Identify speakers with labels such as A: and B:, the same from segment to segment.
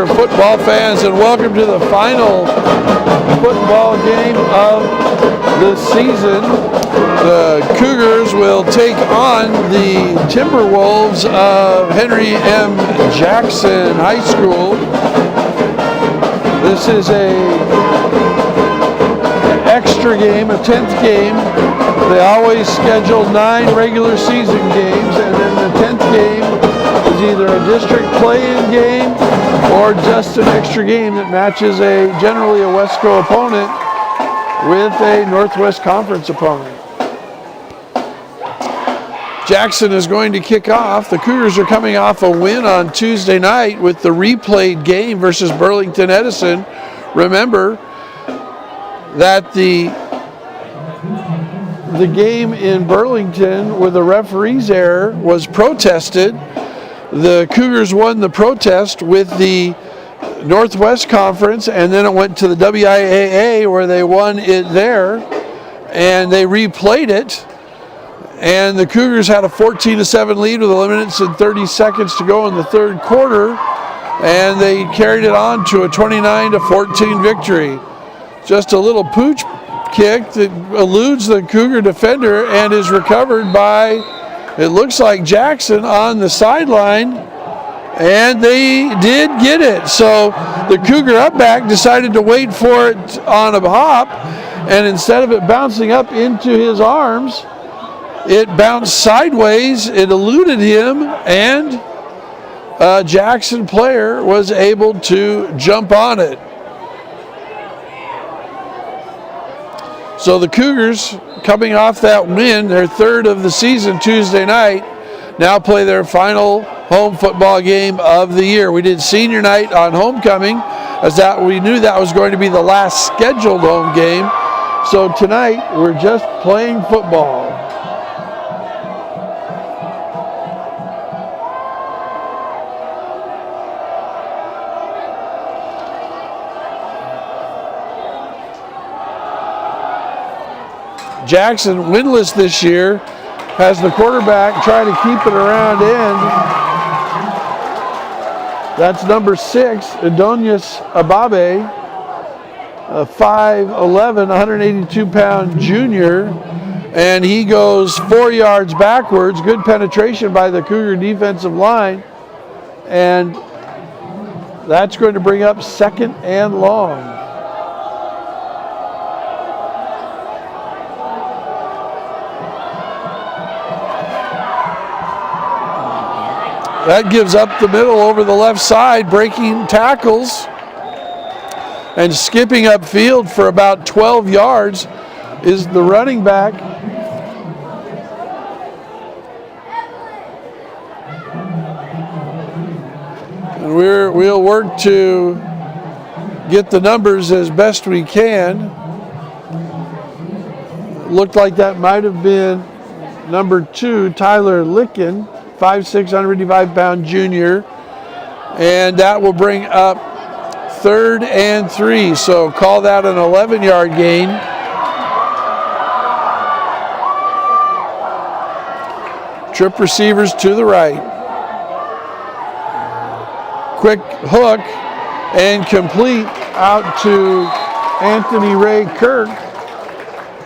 A: Football fans, and welcome to the final football game of the season. The Cougars will take on the Timberwolves of Henry M. Jackson High School. This is an extra game, a 10th game. They always schedule 9 regular season games, and then the 10th game is either a district play-in game or just an extra game that matches generally a Wesco opponent with a Northwest Conference opponent. Jackson is going to kick off. The Cougars are coming off a win on Tuesday night with the replayed game versus Burlington Edison. Remember that the game in Burlington with the referee's error was protested. The Cougars won the protest with the Northwest Conference, and then it went to the WIAA where they won it there, and they replayed it, and the Cougars had a 14-7 lead with 11 minutes and 30 seconds to go in the third quarter, and they carried it on to a 29-14 victory. Just a little pooch kick that eludes the Cougar defender and is recovered by, it looks like, Jackson on the sideline, and they did get it. So the Cougar upback decided to wait for it on a hop, and instead of it bouncing up into his arms, it bounced sideways, it eluded him, and a Jackson player was able to jump on it. So the Cougars, coming off that win, their third of the season Tuesday night, now play their final home football game of the year. We did senior night on homecoming, as that we knew that was going to be the last scheduled home game. So tonight we're just playing football. Jackson, winless this year, has the quarterback trying to keep it around end. That's number 6, Adonis Ababe, a 5'11", 182-pound junior, and he goes 4 yards backwards. Good penetration by the Cougar defensive line, and that's going to bring up 2nd and long. That gives up the middle over the left side, breaking tackles and skipping upfield for about 12 yards is the running back. And we'll work to get the numbers as best we can. Looked like that might have been number 2, Tyler Licken. 5'6", 155-pound junior, and that will bring up 3rd and 3. So call that an 11-yard gain. Trip receivers to the right. Quick hook and complete out to Anthony Ray Kirk,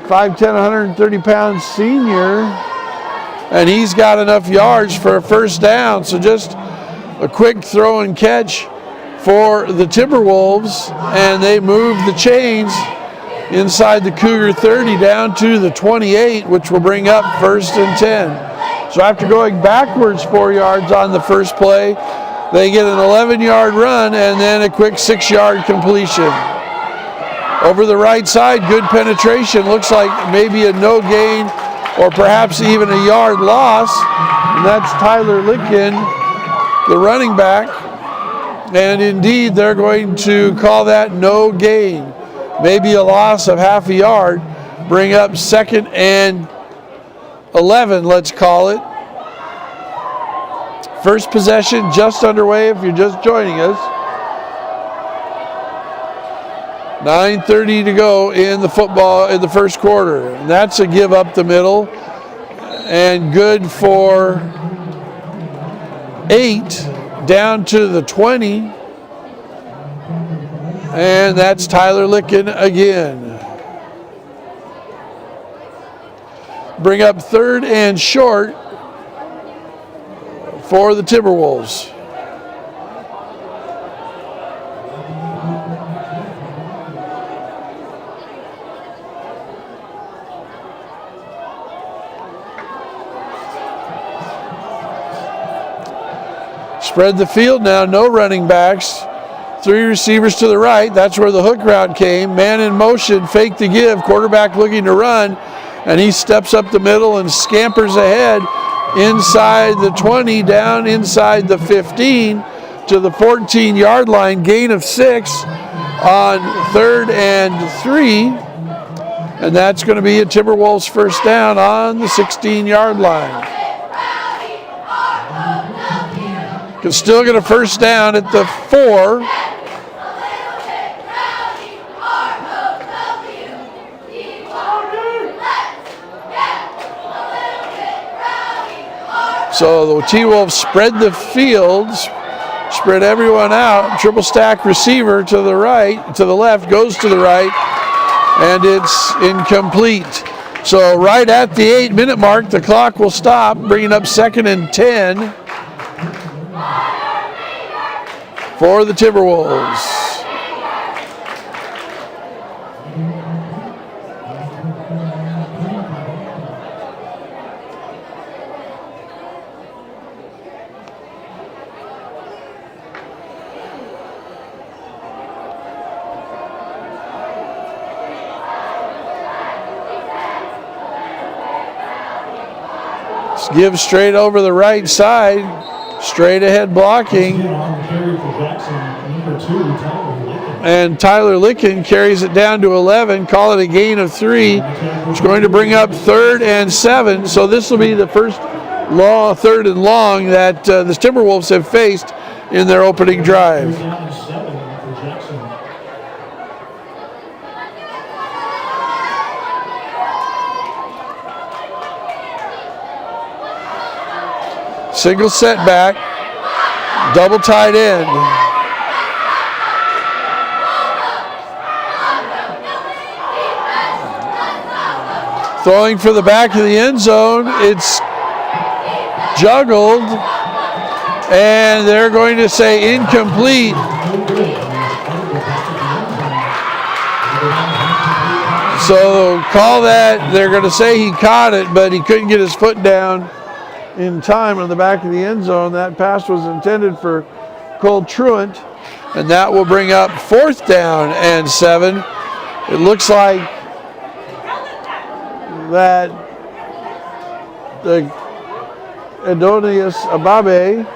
A: 5'10", 130-pound senior. And he's got enough yards for a first down. So just a quick throw and catch for the Timberwolves, and they move the chains inside the Cougar 30 down to the 28, which will bring up 1st and 10. So after going backwards 4 yards on the first play, they get an 11-yard run and then a quick 6-yard completion. Over the right side, good penetration. Looks like maybe a no gain or perhaps even a yard loss. And that's Tyler Litkin, the running back. And indeed, they're going to call that no gain. Maybe a loss of half a yard. Bring up 2nd and 11, let's call it. First possession just underway if you're just joining us. 9:30 to go in the first quarter. And that's a give up the middle. And good for 8 down to the 20. And that's Tyler Litkin again. Bring up 3rd and short for the Timberwolves. Spread the field now, no running backs. 3 receivers to the right. That's where the hook route came. Man in motion, fake the give. Quarterback looking to run. And he steps up the middle and scampers ahead inside the 20, down inside the 15 to the 14-yard line. Gain of 6 on 3rd and 3. And that's going to be a Timberwolves first down on the 16-yard line. Can still get a first down at the 4. So the T-Wolves spread the field, spread everyone out. Triple stack receiver to the right, to the left, goes to the right, and it's incomplete. So right at the 8-minute mark, the clock will stop, bringing up 2nd and 10 for the Timberwolves. Give straight over the right side, straight ahead blocking. And Tyler Litkin carries it down to 11, call it a gain of 3. It's going to bring up 3rd and 7. So this will be the first 3rd and long that the Timberwolves have faced in their opening drive. Single setback, double tight end. Throwing for the back of the end zone, it's juggled, and they're going to say incomplete. So call that, they're going to say he caught it, but he couldn't get his foot down in time on the back of the end zone. That pass was intended for Cole Truant, and that will bring up 4th down and 7. It looks like that the Adonias Ababe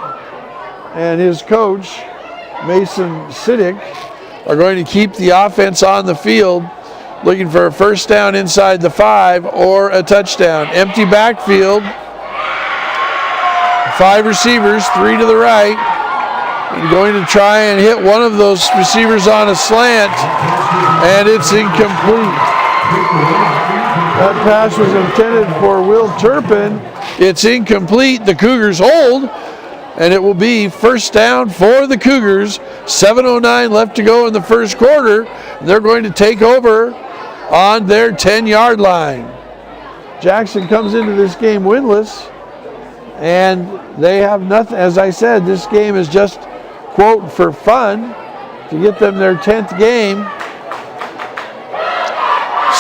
A: and his coach, Mason Siddick, are going to keep the offense on the field, looking for a first down inside the 5 or a touchdown. Empty backfield. 5 receivers, 3 to the right. And going to try and hit one of those receivers on a slant, and it's incomplete. That pass was intended for Will Turpin, It's incomplete. The Cougars hold, and it will be first down for the Cougars. 7:09 left to go in the first quarter. They're going to take over on their 10-yard line. Jackson comes into this game winless, and they have nothing. As I said, this game is just, quote, for fun to get them their 10th game.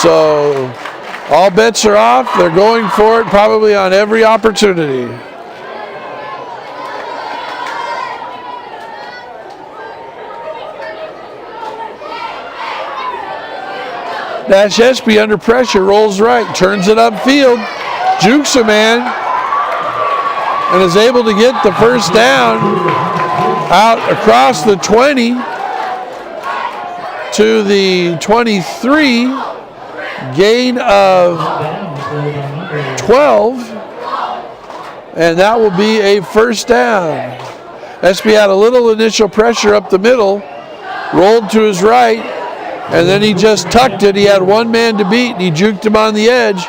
A: So all bets are off. They're going for it probably on every opportunity. Dash Espy under pressure, rolls right, turns it upfield, jukes a man, and is able to get the first down out across the 20 to the 23, gain of 12, and that will be a first down. Espy had a little initial pressure up the middle, rolled to his right, and then he just tucked it. He had one man to beat, and he juked him on the edge,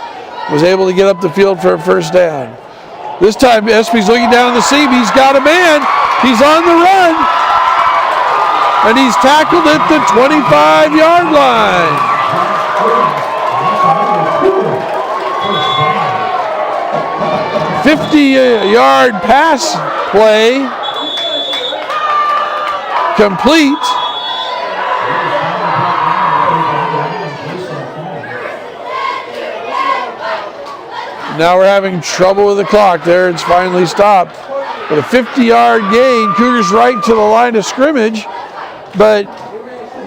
A: was able to get up the field for a first down. This time, Espy's looking down the seam. He's got a man. He's on the run, and he's tackled at the 25-yard line. A 50-yard pass play complete. Now we're having trouble with the clock. There, it's finally stopped. But a 50-yard gain, Cougars right to the line of scrimmage, but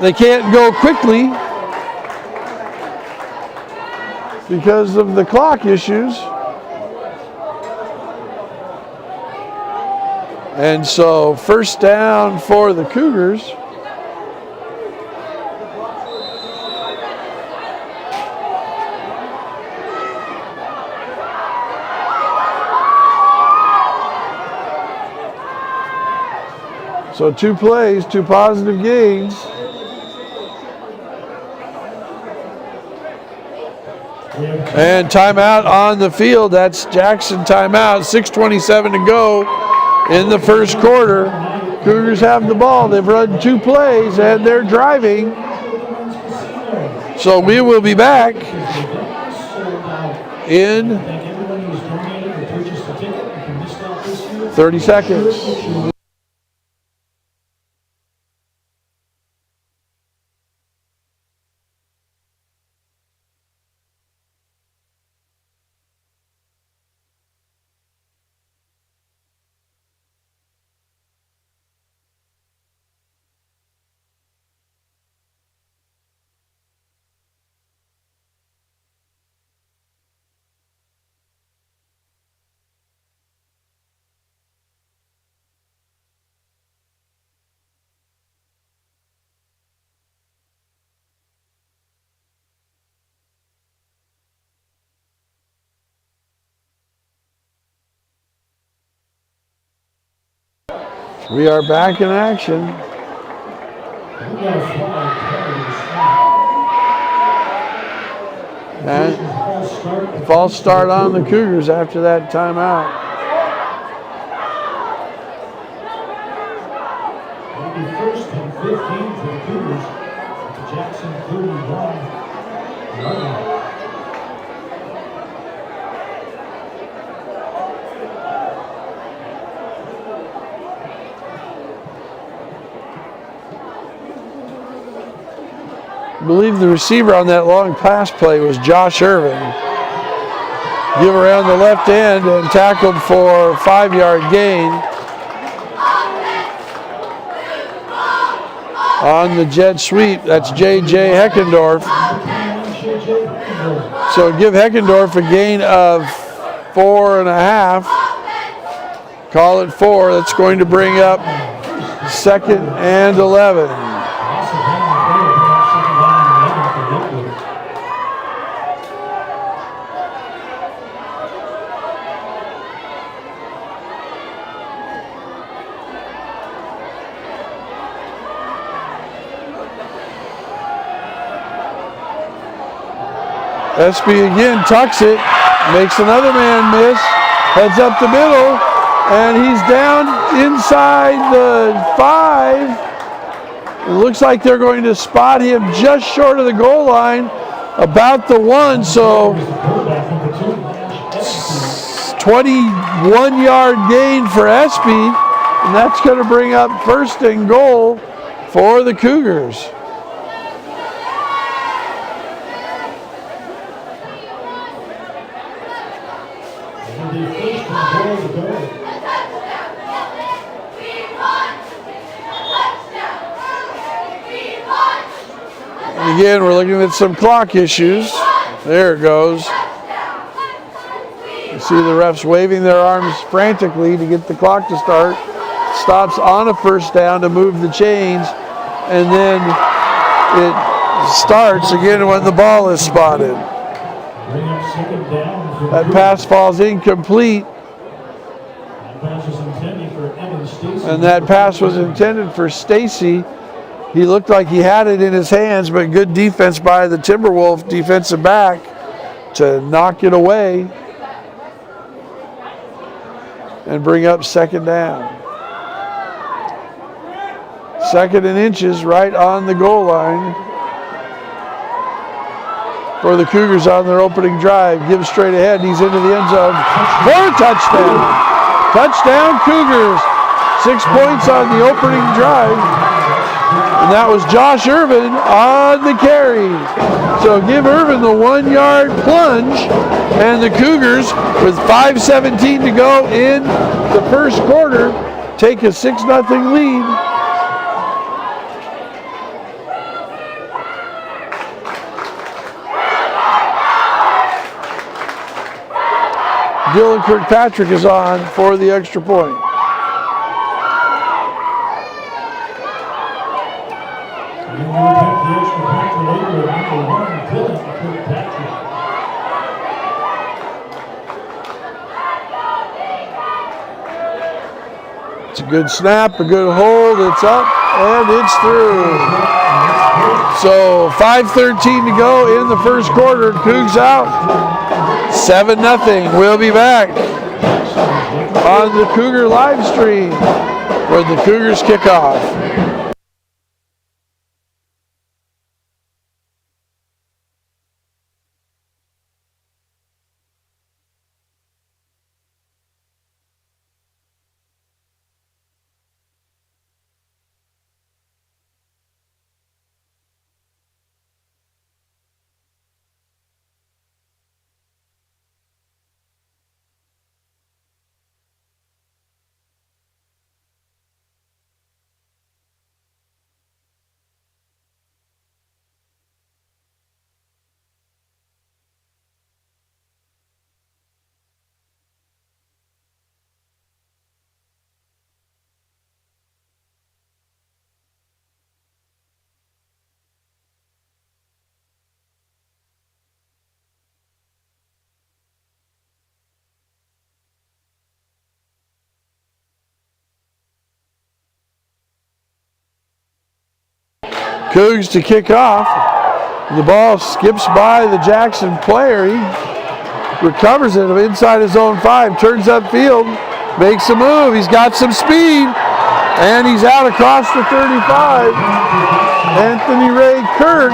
A: they can't go quickly because of the clock issues. And so first down for the Cougars. So 2 plays, 2 positive gains. And timeout on the field. That's Jackson timeout. 6:27 to go in the first quarter. Cougars have the ball. They've run 2 plays and they're driving. So we will be back in 30 seconds. We are back in action. And false start on the Cougars after that timeout.
B: First and 15 for the Cougars at the Jackson 31.
A: I believe the receiver on that long pass play was Josh Irvin. Give around the left end and tackled for a 5-yard gain on the jet sweep. That's J.J. Heckendorf. So give Heckendorf a gain of 4.5. Call it 4. That's going to bring up 2nd and 11. Espy again tucks it, makes another man miss, heads up the middle, and he's down inside the 5. It looks like they're going to spot him just short of the goal line, about the 1, so 21-yard gain for Espy, and that's going to bring up 1st and goal for the Cougars. Again, we're looking at some clock issues. There it goes. You see the refs waving their arms frantically to get the clock to start. Stops on a 1st down to move the chains, and then it starts again when the ball is spotted. That pass falls incomplete, and that pass was intended for Stacy. He looked like he had it in his hands, but good defense by the Timberwolf defensive back to knock it away and bring up 2nd down. 2nd and inches right on the goal line for the Cougars on their opening drive. Gives straight ahead, he's into the end zone for a touchdown. Touchdown Cougars. 6 points on the opening drive. And that was Josh Irvin on the carry. So give Irvin the 1-yard plunge, and the Cougars, with 5:17 to go in the 1st quarter, take a 6-0 lead. Dylan Kirkpatrick is on for the extra point. It's a good snap, a good hold, it's up, and it's through. So 5:13 to go in the 1st quarter. Cougs out. 7-0. We'll be back on the Cougar live stream where the Cougars kick off. Cougs to kick off. The ball skips by the Jackson player. He recovers it inside his own 5, turns upfield, makes a move. He's got some speed, and he's out across the 35. Anthony Ray Kirk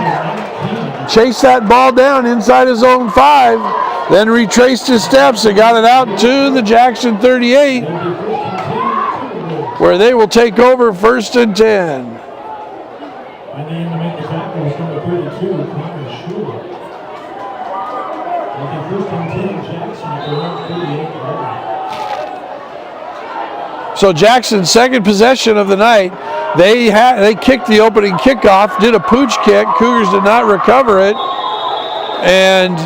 A: chased that ball down inside his own 5, then retraced his steps and got it out to the Jackson 38, where they will take over 1st and 10.
B: And the end to make the tackle was number 32, Connor Schuler. Making 1st and 10, Jackson at their own 38.
A: So Jackson's 2nd possession of the night, they kicked the opening kickoff, did a pooch kick. Cougars did not recover it, and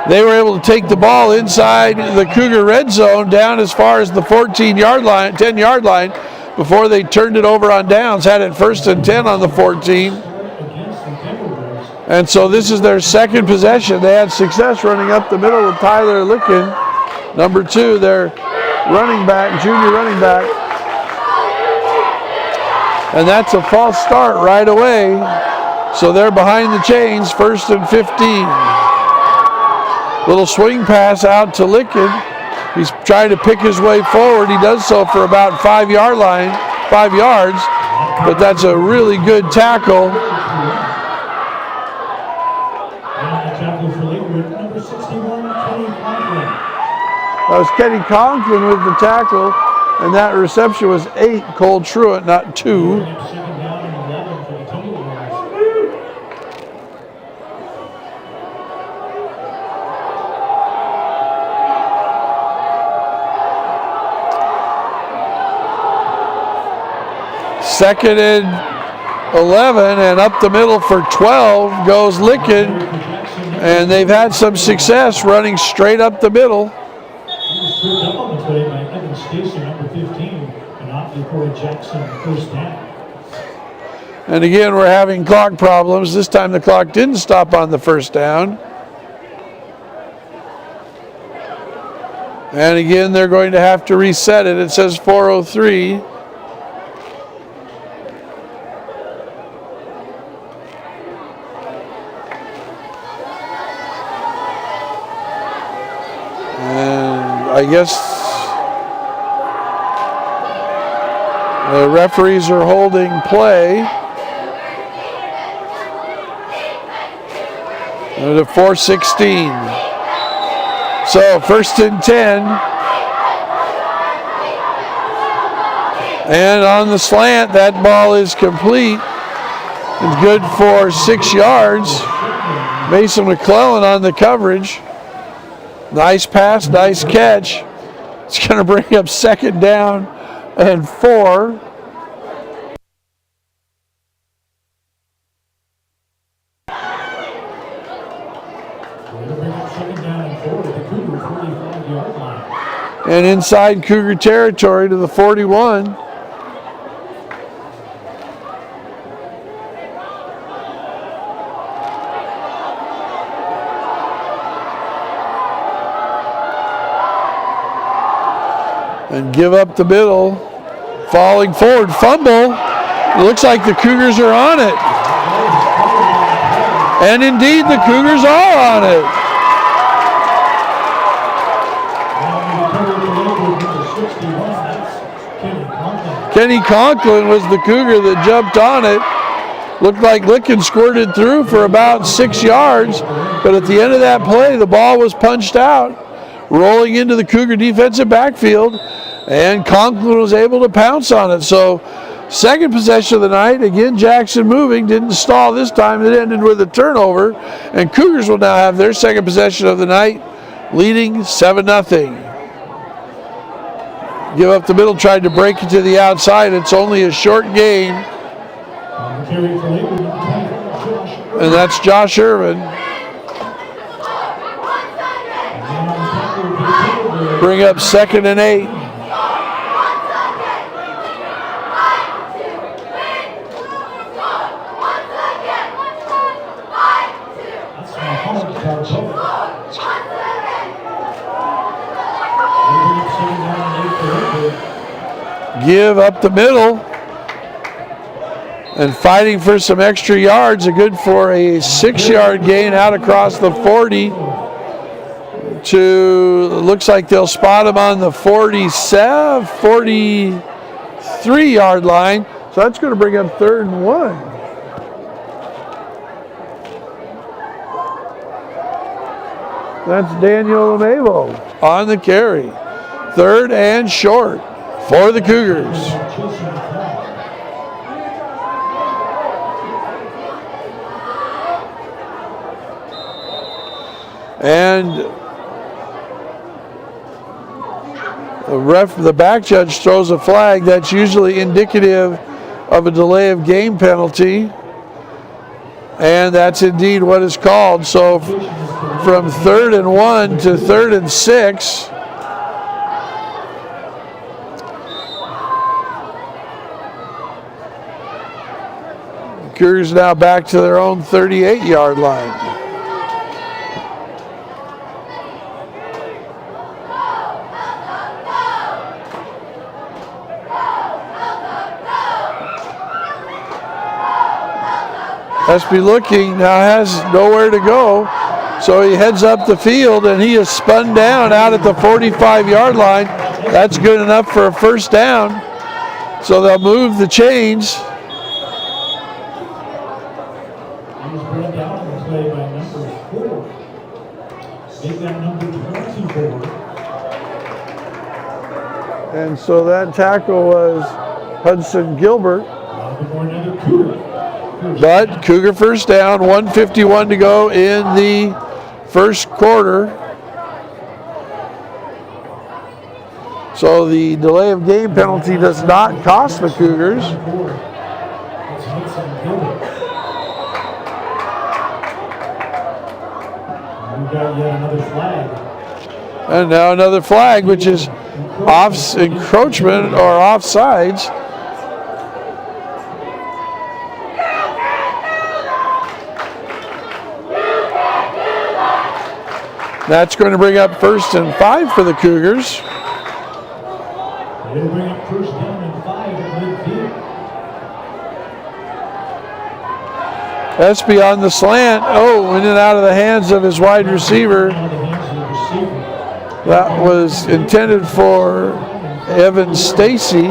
A: they were able to take the ball inside the Cougar red zone down as far as the 10-yard line, before they turned it over on downs, had it 1st and 10 on the 14. And so this is their 2nd possession. They had success running up the middle with Tyler Licken, number 2, their running back, junior running back. And that's a false start right away. So they're behind the chains, 1st and 15. Little swing pass out to Licken. He's trying to pick his way forward. He does so for about 5 yards, but that's a really good tackle.
B: And the tackle for Lakewood, number 61, Kenny Conklin.
A: That was Kenny Conklin with the tackle, and that reception was 8, Cole Truitt, not 2.
B: Second down and 11 for the Timberwolves.
A: Second and 11, and up the middle for 12 goes Licken, and they've had some success running straight up the middle.
B: He was tripped up on the play by Evan Stacy, number 15, and opted for a Jackson first down.
A: And again, we're having clock problems. This time the clock didn't stop on the first down. And again, they're going to have to reset it. It says 4:03. I guess the referees are holding play. To 4:16. So 1st and 10. And on the slant, that ball is complete. It's good for 6 yards. Mason McClellan on the coverage. Nice pass, nice catch. It's going to bring up 2nd down and 4. And inside Cougar territory to the 41. And give up the middle, falling forward, fumble. It looks like the Cougars are on it. And indeed, the Cougars are on it. Kenny Conklin was the Cougar that jumped on it. Looked like Licken squirted through for about 6 yards, but at the end of that play, the ball was punched out, rolling into the Cougar defensive backfield, and Conklin was able to pounce on it. So, second possession of the night, again Jackson moving, didn't stall this time, it ended with a turnover, and Cougars will now have their second possession of the night, leading 7-0. Give up the middle, tried to break it to the outside. It's only a short gain. And that's Josh Irvin. Bring up 2nd and 8. Give up the middle and fighting for some extra yards. Good for a 6-yard gain out across the 40 to, looks like they'll spot him on the 43-yard line. So that's going to bring up 3rd and 1. That's Daniel Amavo on the carry. 3rd and short for the Cougars. And the back judge throws a flag. That's usually indicative of a delay of game penalty. And that's indeed what is called. So from 3rd and 1 to 3rd and 6. Cougars now back to their own 38-yard line. SB looking, now has nowhere to go. So he heads up the field, and he is spun down out at the 45-yard line. That's good enough for a first down. So they'll move the chains.
B: He was brought down on the play by number 4. Make that number 24.
A: And so that tackle was Hudson Gilbert. But Cougar first down, 1:51 to go in the first quarter. So the delay of game penalty does not cost the Cougars. And now another flag, which is encroachment or offsides. That's going to bring up 1st and 5 for the Cougars.
B: It'll bring up 1st down and 5 at midfield.
A: Espy on the slant. Oh, in and out of the hands of his wide receiver. That was intended for Evan Stacy.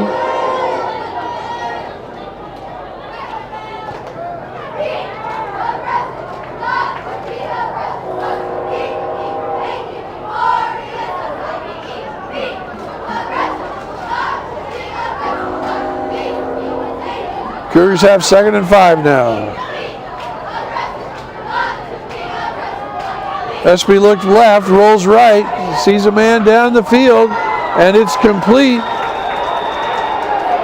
A: Cougars have 2nd and 5 now. Espy looked left, rolls right, sees a man down the field, and it's complete.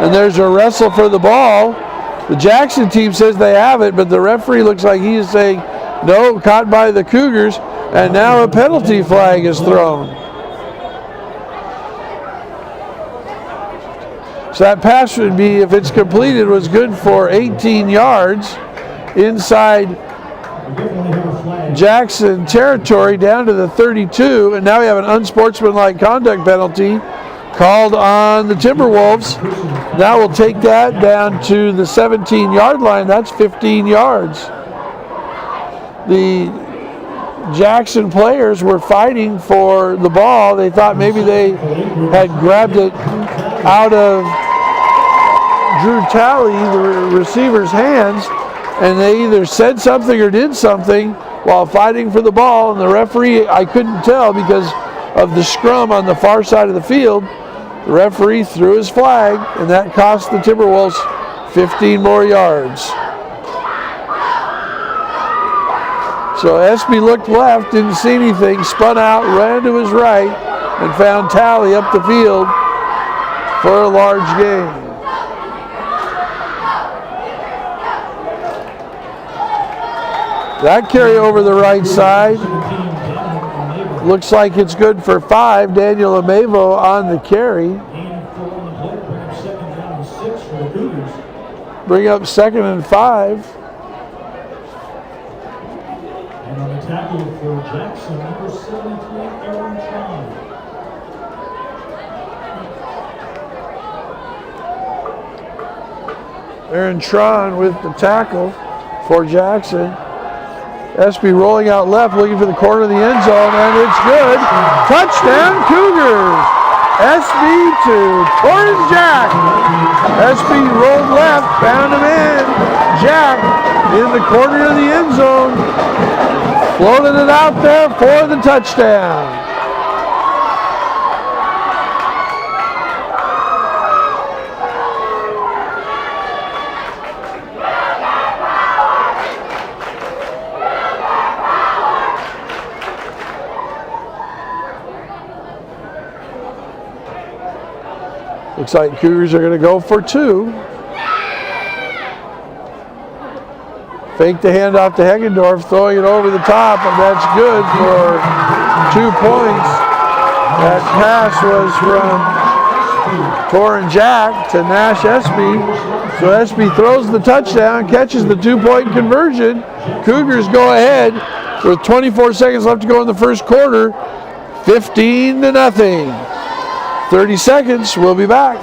A: And there's a wrestle for the ball. The Jackson team says they have it, but the referee looks like he is saying no, caught by the Cougars, and now a penalty flag is thrown. So that pass would be, if it's completed, was good for 18 yards inside Jackson territory down to the 32, and now we have an unsportsmanlike conduct penalty called on the Timberwolves. Now we'll take that down to the 17-yard line. That's 15 yards. The Jackson players were fighting for the ball. They thought maybe they had grabbed it out of Drew Talley, the receiver's hands, and they either said something or did something while fighting for the ball, and the referee, I couldn't tell because of the scrum on the far side of the field. The referee threw his flag, and that cost the Timberwolves 15 more yards. So Espy looked left, didn't see anything, spun out, ran to his right, and found Talley up the field for a large gain. That carry over the right side looks like it's good for 5. Daniel Amevo on the carry. Bring up 2nd and 5.
B: And on the tackle for Jackson, number 73, Aaron Tron.
A: Aaron Tron with the tackle for Jackson. Espy rolling out left, looking for the corner of the end zone, and it's good. Touchdown Cougars! Espy to Torrance Jack. Espy rolled left, found him in. Jack in the corner of the end zone. Floated it out there for the touchdown. Looks like Cougars are going to go for 2. Fake the handoff to Heggendorf, throwing it over the top, and that's good for 2 points. That pass was from Torrance Jack to Nash Espy. So Espy throws the touchdown, catches the 2-point conversion. Cougars go ahead with 24 seconds left to go in the first quarter, 15-0. 30 seconds, we'll be back.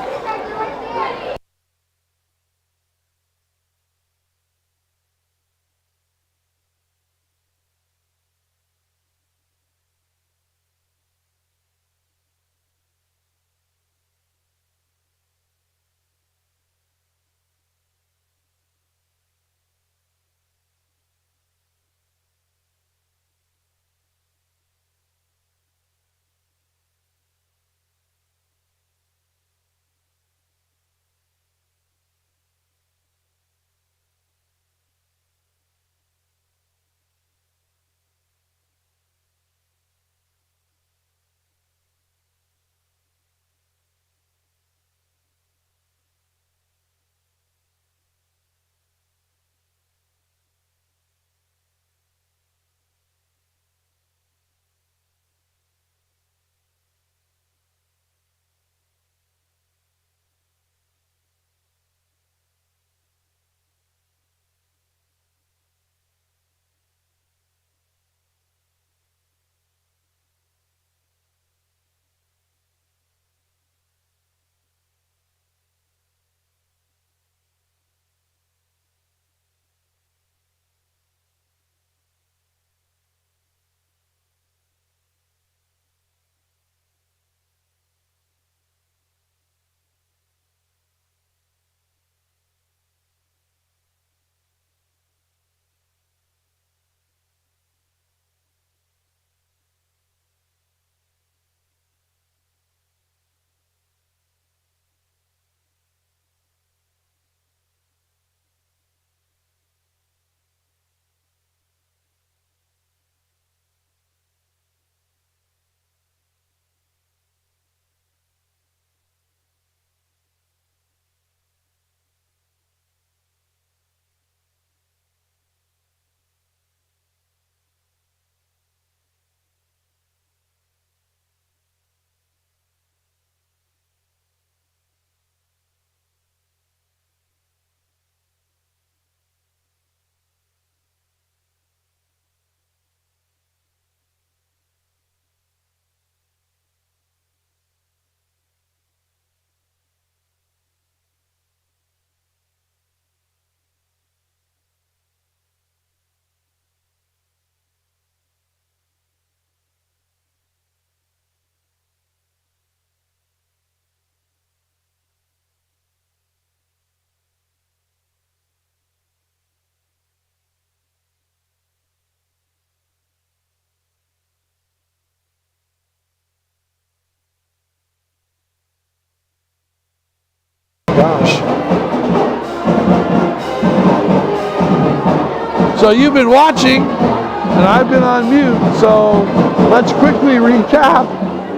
A: So you've been watching, and I've been on mute. So let's quickly recap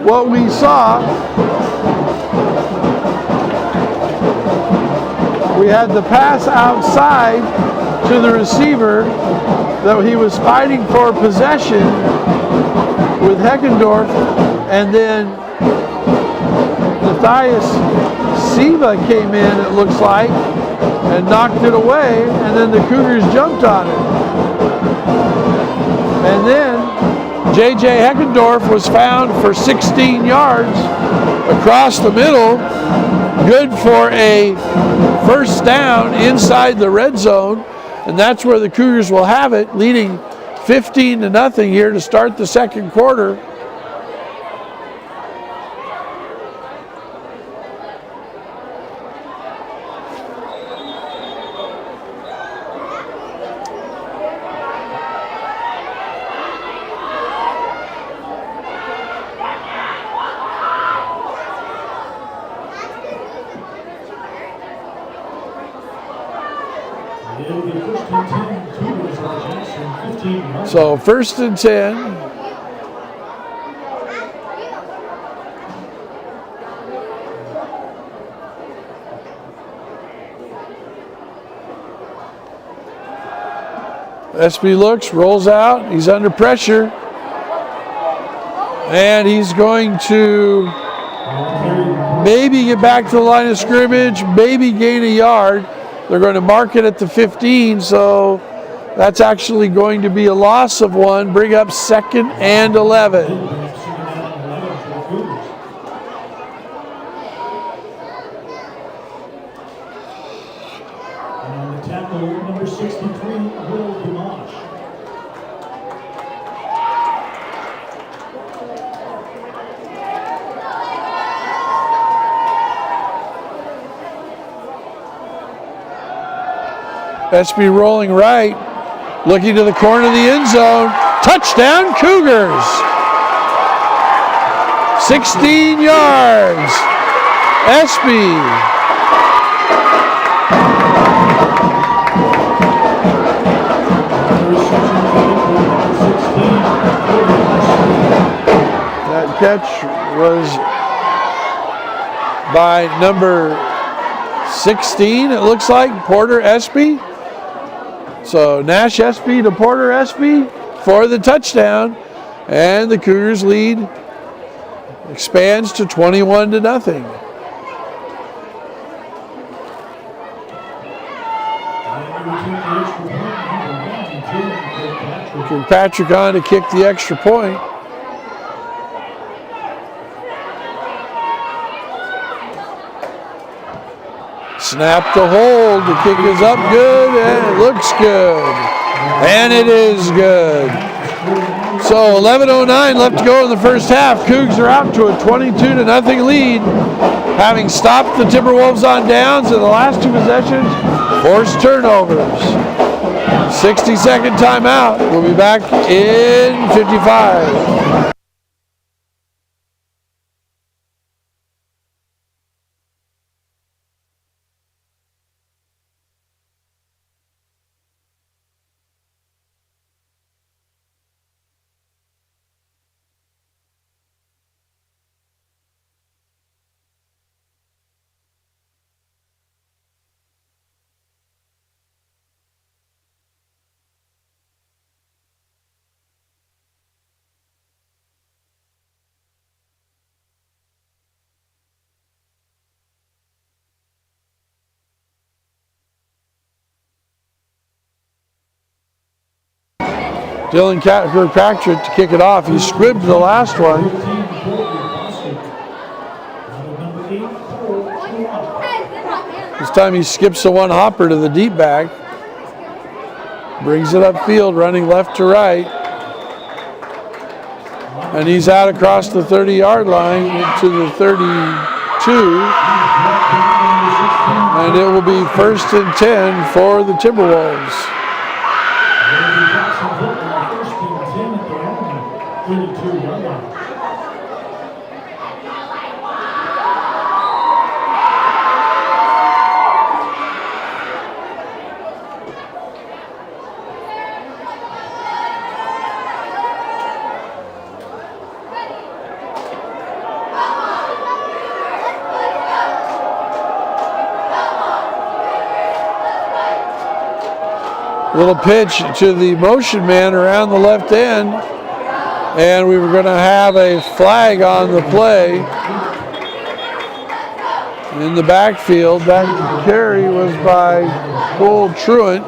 A: what we saw. We had the pass outside to the receiver that he was fighting for possession with Heckendorf, and then Matthias Siva came in, it looks like, and knocked it away, and then the Cougars jumped on it. And then J.J. Heckendorf was found for 16 yards across the middle, good for a first down inside the red zone, and that's where the Cougars will have it, leading 15-0 here to start the second quarter. So 1st and 10. SB looks, rolls out, he's under pressure. And he's going to maybe get back to the line of scrimmage, maybe gain a yard. They're going to mark it at the 15, so that's actually going to be a loss of 1, bring up 2nd and 11.
B: And on the tackle, number 63, Will Dimash.
A: SB rolling right, looking to the corner of the end zone. Touchdown Cougars! 16 yards. SB. That catch was by number 16, it looks like, Porter Espy. So Nash Espy to Porter Espy for the touchdown, and the Cougars lead expands to 21-0. Kirkpatrick on to kick the extra point. Snap to hold, the kick is up good, and it looks good. And it is good. So 11:09 left to go in the first half. Cougs are out to a 22-0 lead, having stopped the Timberwolves on downs in the last 2 possessions, forced turnovers. 60-second timeout. We'll be back in 55. Dylan Kirkpatrick to kick it off. He scribbed the last one. This time he skips the one hopper to the deep back. Brings it upfield, running left to right. And he's out across the 30-yard line to the 32. And it will be 1st and 10 for the Timberwolves.
B: 32-yard line.
A: Little pitch to the motion man around the left end. And we were going to have a flag on the play in the backfield. That carry was by Cole Truant.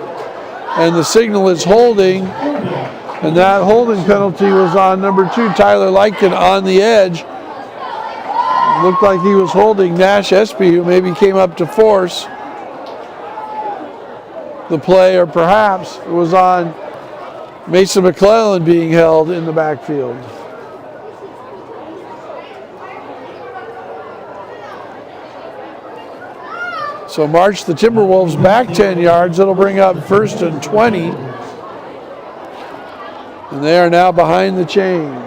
A: And the signal is holding. And that holding penalty was on number 2, Tyler Lykin, on the edge. Looked like he was holding Nash Espy, who maybe came up to force the play, or perhaps it was on Mason McClellan being held in the backfield. So march the Timberwolves back 10 yards. It'll bring up 1st and 20. And they are now behind the chains.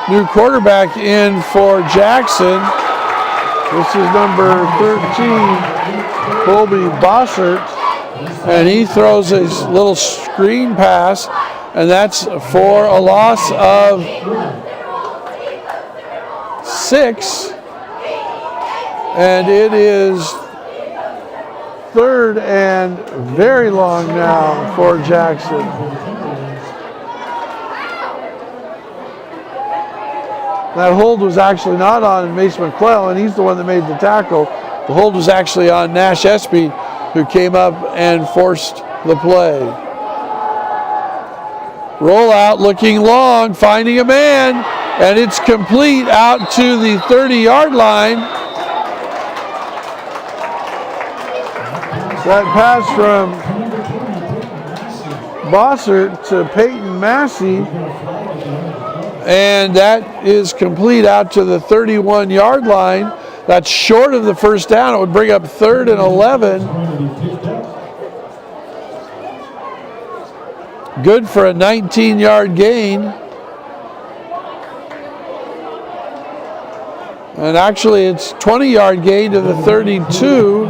A: New quarterback in for Jackson. This is number 13, Colby Bossert. And he throws a little screen pass, and that's for a loss of 6. And it is 3rd and very long now for Jackson. That hold was actually not on Mason McClellan. He's the one that made the tackle. The hold was actually on Nash Espy, who came up and forced the play. Roll out, looking long, finding a man, and it's complete out to the 30-yard line. That pass from Bossert to Peyton Massey, and that is complete out to the 31-yard line. That's short of the first down. It would bring up 3rd and 11. Good for a 19-yard gain. And actually it's 20-yard gain to the 32.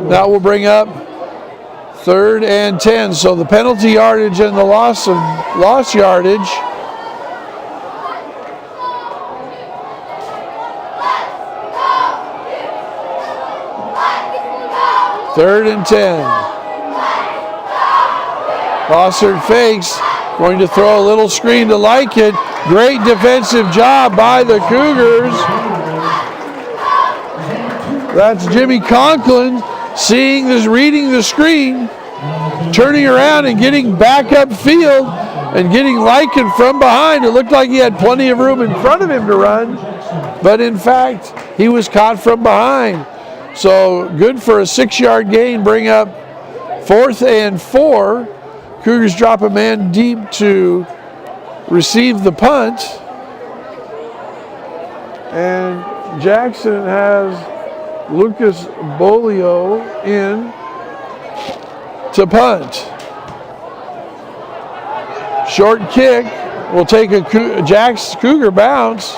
A: That will bring up 3rd and 10. So the penalty yardage and the loss yardage . 3rd and 10. Bossert fakes, going to throw a little screen to Lykin. Great defensive job by the Cougars. That's Jimmy Conklin reading the screen, turning around and getting back upfield and getting Lykin from behind. It looked like he had plenty of room in front of him to run, but in fact, he was caught from behind. So good for a 6-yard gain, bring up 4th and 4. Cougars drop a man deep to receive the punt. And Jackson has Lucas Bolio in to punt. Short kick will take a Jack's Cougar bounce.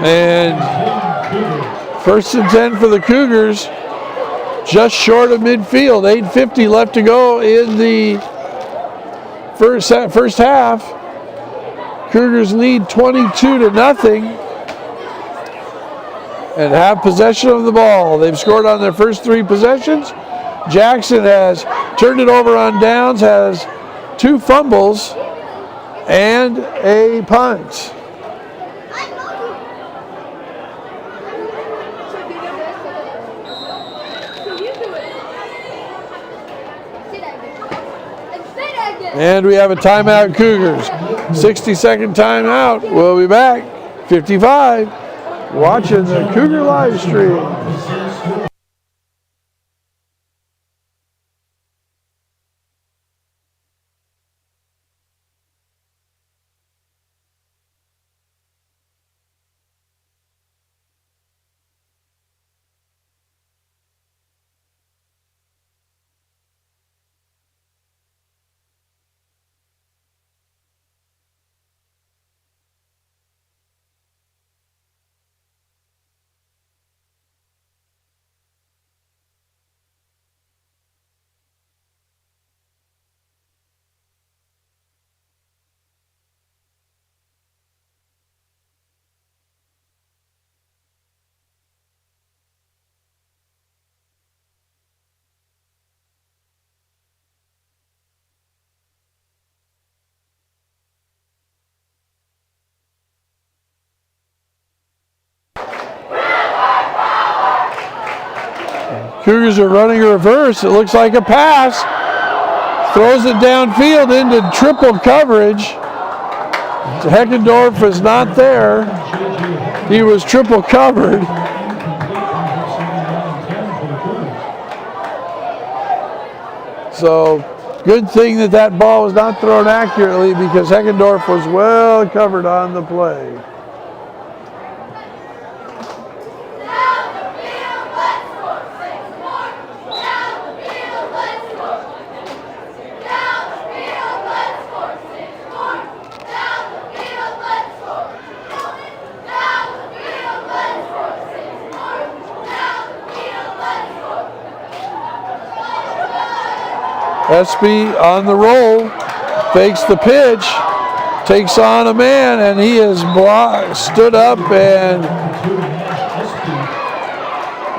A: And 1st and 10 for the Cougars, just short of midfield. 8:50 left to go in the first half. Cougars lead 22-0 and have possession of the ball. They've scored on their first 3 possessions. Jackson has turned it over on downs, has 2 fumbles and a punt. And we have a timeout, Cougars. 60-second timeout. We'll be back. 55. Watching the Cougar live stream. Cougars are running a reverse. It looks like a pass. Throws it downfield into triple coverage. Heckendorf is not there. He was triple covered. So good thing that ball was not thrown accurately because Heckendorf was well covered on the play. Espy on the roll, fakes the pitch, takes on a man, and he is stood up and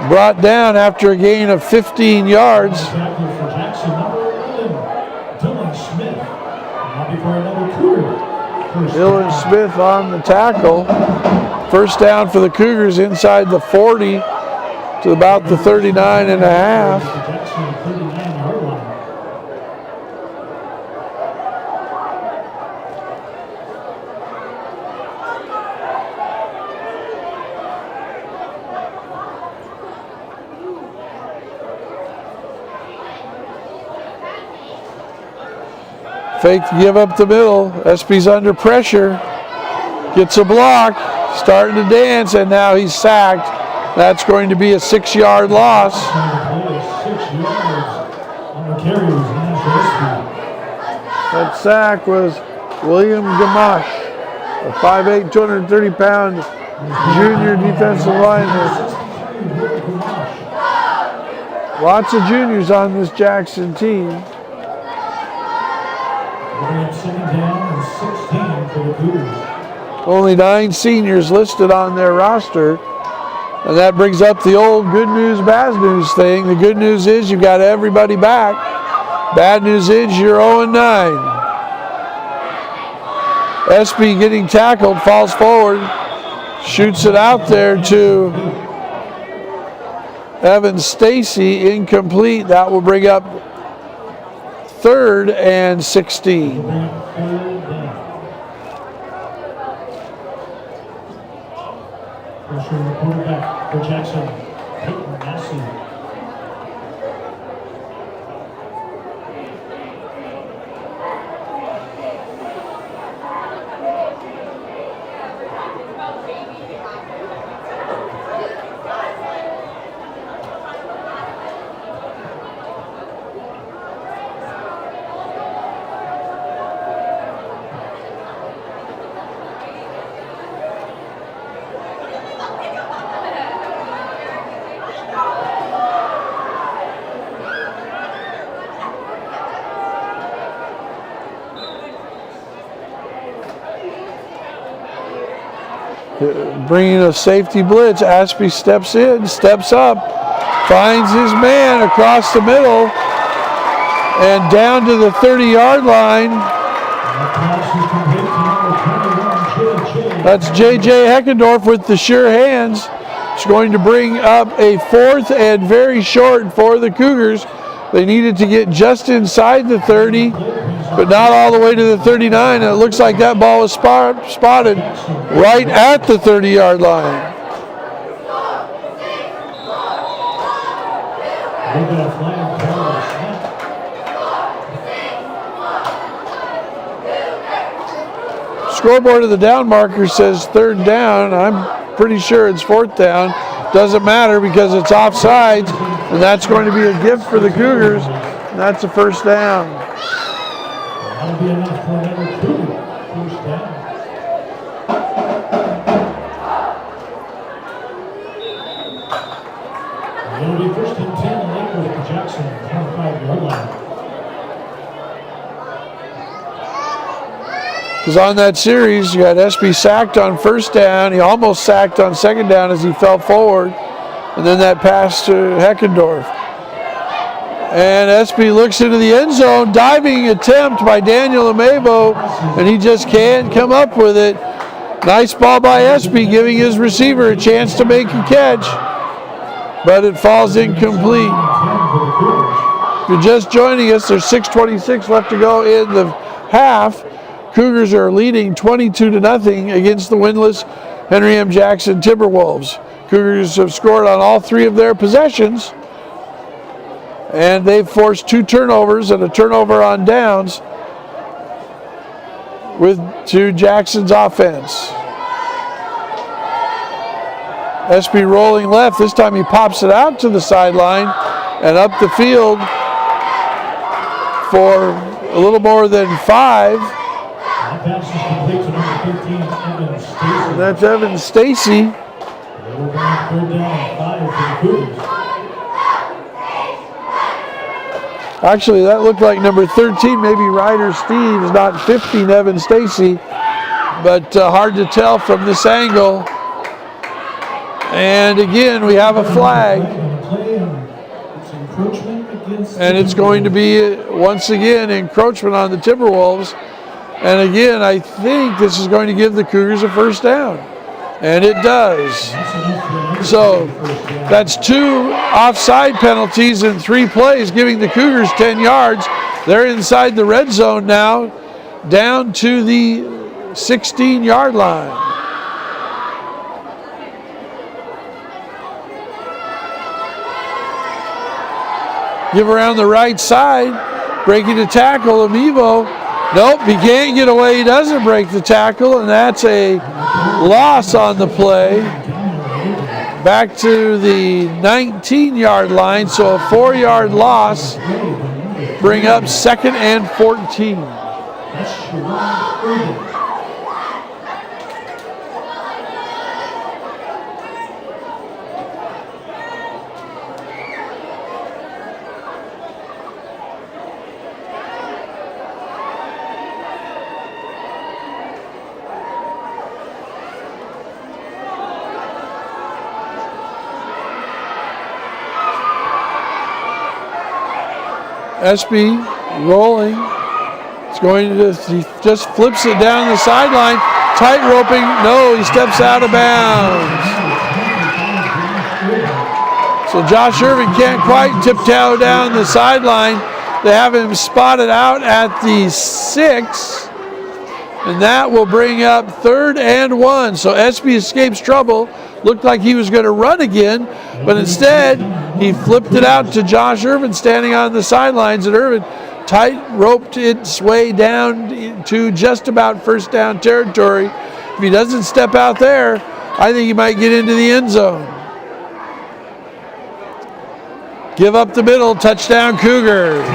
A: brought down after a gain of 15 yards. Dylan Smith on the tackle. First down for the Cougars inside the 40 to about the 39 and a half. Fake to give up the middle. Espy's under pressure. Gets a block. Starting to dance, and now he's sacked. That's going to be a 6-yard loss.
B: 6 yards on the carries.
A: That sack was William Gamache, a 5'8", 230-pound junior defensive lineman. Lots of juniors on this Jackson team.
B: Second down and 16 for the Cougars.
A: Only 9 seniors listed on their roster. And that brings up the old good news, bad news thing. The good news is you've got everybody back. Bad news is you're 0-9. Espy getting tackled, falls forward, shoots it out there to Evan Stacy, incomplete. That will bring up 3rd and 16.
B: Pressure on the quarterback for Jackson. Peyton Massey.
A: Bringing a safety blitz. Espy steps in, steps up, finds his man across the middle, and down to the 30-yard line. That's J.J. Heckendorf with the sure hands. It's going to bring up a 4th and very short for the Cougars. They needed to get just inside the 30, but not all the way to the 39. And it looks like that ball was spotted right at the 30-yard line. Scoreboard of the down marker says 3rd down. I'm pretty sure it's 4th down. Doesn't matter because it's offsides, and that's going to be a gift for the Cougars, and that's a 1st down.
B: That'll be enough for another Cougar. 1st down. It'll be 1st and 10 Lakewood for Jackson, 25-yard line.
A: Because on that series, you had Espy sacked on 1st down. He almost sacked on 2nd down as he fell forward. And then that pass to Heckendorf. And Espy looks into the end zone. Diving attempt by Daniel Amebo, and he just can't come up with it. Nice ball by Espy, giving his receiver a chance to make a catch. but it falls incomplete. If you're just joining us, there's 6:26 left to go in the half. Cougars are leading 22-0 against the winless Henry M. Jackson Timberwolves. Cougars have scored on all 3 of their possessions, and they've forced 2 turnovers and a turnover on downs to Jackson's offense. Espy rolling left. This time he pops it out to the sideline and up the field for a little more than 5.
B: Pass is complete to number 15, Evan Stacy.
A: And that's Evan Stacy.
B: We're going 3rd down and 5 for the Cougars.
A: Actually, that looked like number 13, maybe Ryder Steves, not 15, Evan Stacy. But hard to tell from this angle. And again, we have a flag. And it's going to be, once again, encroachment on the Timberwolves. And again, I think this is going to give the Cougars a first down. And it does. So that's 2 offside penalties in 3 plays, giving the Cougars 10 yards. They're inside the red zone now, down to the 16-yard line. Give around the right side, breaking the tackle, Amivo. Nope, he can't get away. He doesn't break the tackle, and that's a loss on the play. Back to the 19-yard line, so a 4-yard loss. Bring up 2nd and 14. Espy rolling. It's going to he just flips it down the sideline. Tight roping. No, he steps out of bounds. So Josh Irvin can't quite tiptoe down the sideline. They have him spotted out at the 6. And that will bring up 3rd and 1. So Espy escapes trouble. Looked like he was going to run again, but instead he flipped it out to Josh Irvin standing on the sidelines, and Irvin tight roped its way down to just about first down territory. If he doesn't step out there, I think he might get into the end zone. Give up the middle, touchdown Cougars.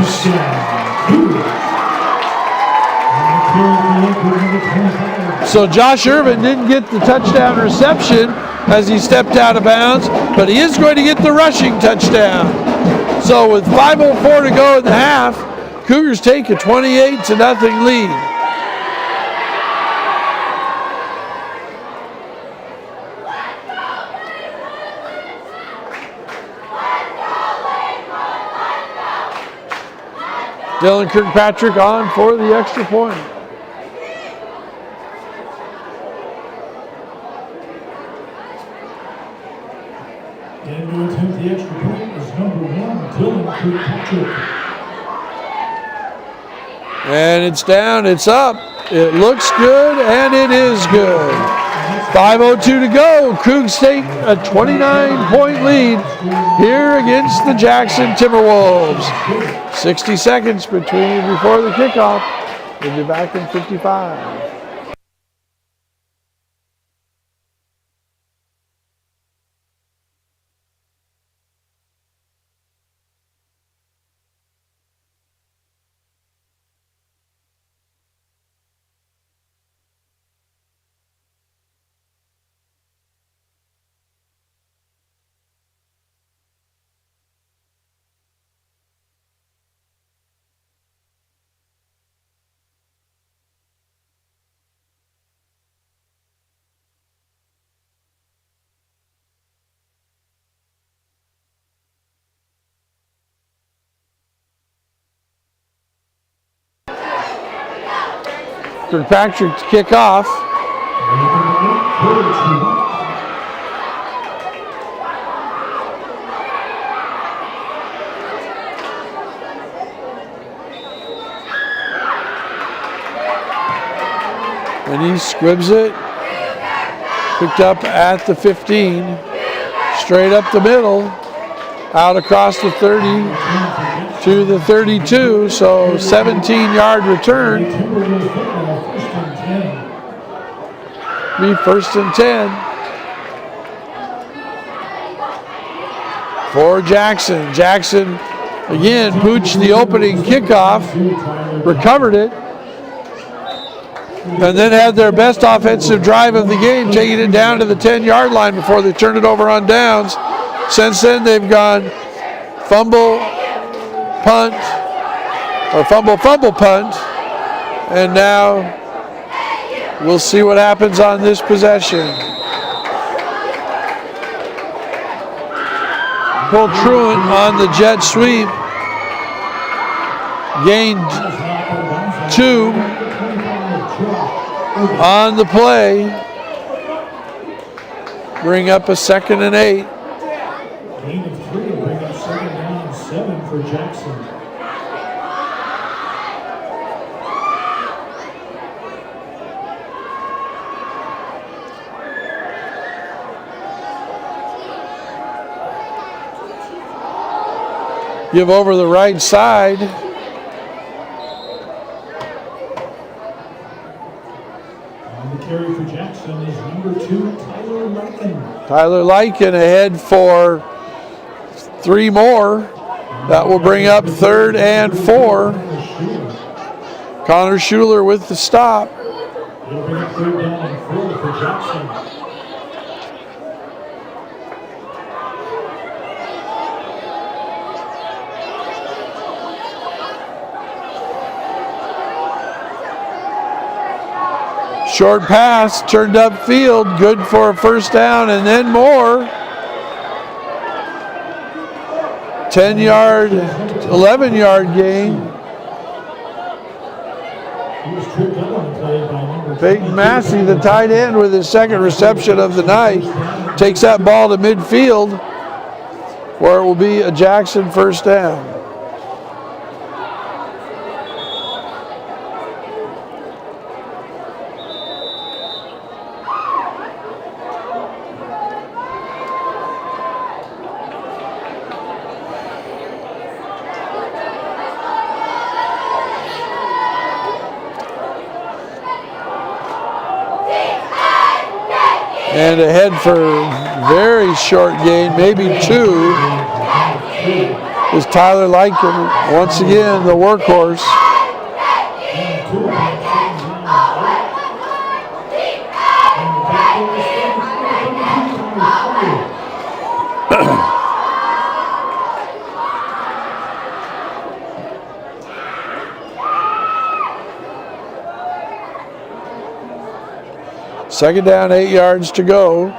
A: So Josh Irvin didn't get the touchdown reception as he stepped out of bounds, but he is going to get the rushing touchdown. So with 5:04 to go in the half, Cougars take a 28-0 lead. Dylan Kirkpatrick on for the extra point.
B: And to attempt the extra point is number 1, Dylan Kirkpatrick. And
A: it's down, it's up. It looks good, and it is good. 5:02 to go. Cougs take a 29-point lead here against the Jackson Timberwolves. 60 seconds before the kickoff. We'll be back in 55. Kirkpatrick to kick off. And he squibs it. Picked up at the 15. Straight up the middle. Out across the 30 to the 32. So 17-yard return. Be first and 10 for Jackson. Jackson again pooched the opening kickoff, recovered it, and then had their best offensive drive of the game, taking it down to the 10-yard line before they turned it over on downs. Since then, they've gone fumble, punt, or fumble, punt, and now we'll see what happens on this possession. Cole Truant on the jet sweep. Gained 2 on the play. Bring up a 2nd and 8.
B: Gain of 3, bring up 2nd down and 7 for Jackson.
A: Give over the right side.
B: On the carry for Jackson is number 2, Tyler Larkin.
A: Tyler Larkin ahead for 3 more. That will bring up 3rd and 4. Connor Schuler with the stop.
B: It'll bring up 3rd down and 4 for Jackson.
A: Short pass, turned upfield, good for a first down and then more. 10-yard, 11-yard gain. Peyton Massey, the tight end, with his 2nd reception of the night, takes that ball to midfield where it will be a Jackson first down. And ahead for very short gain, maybe 2, is Tyler Larkin, once again the workhorse. Second down, 8 yards to go.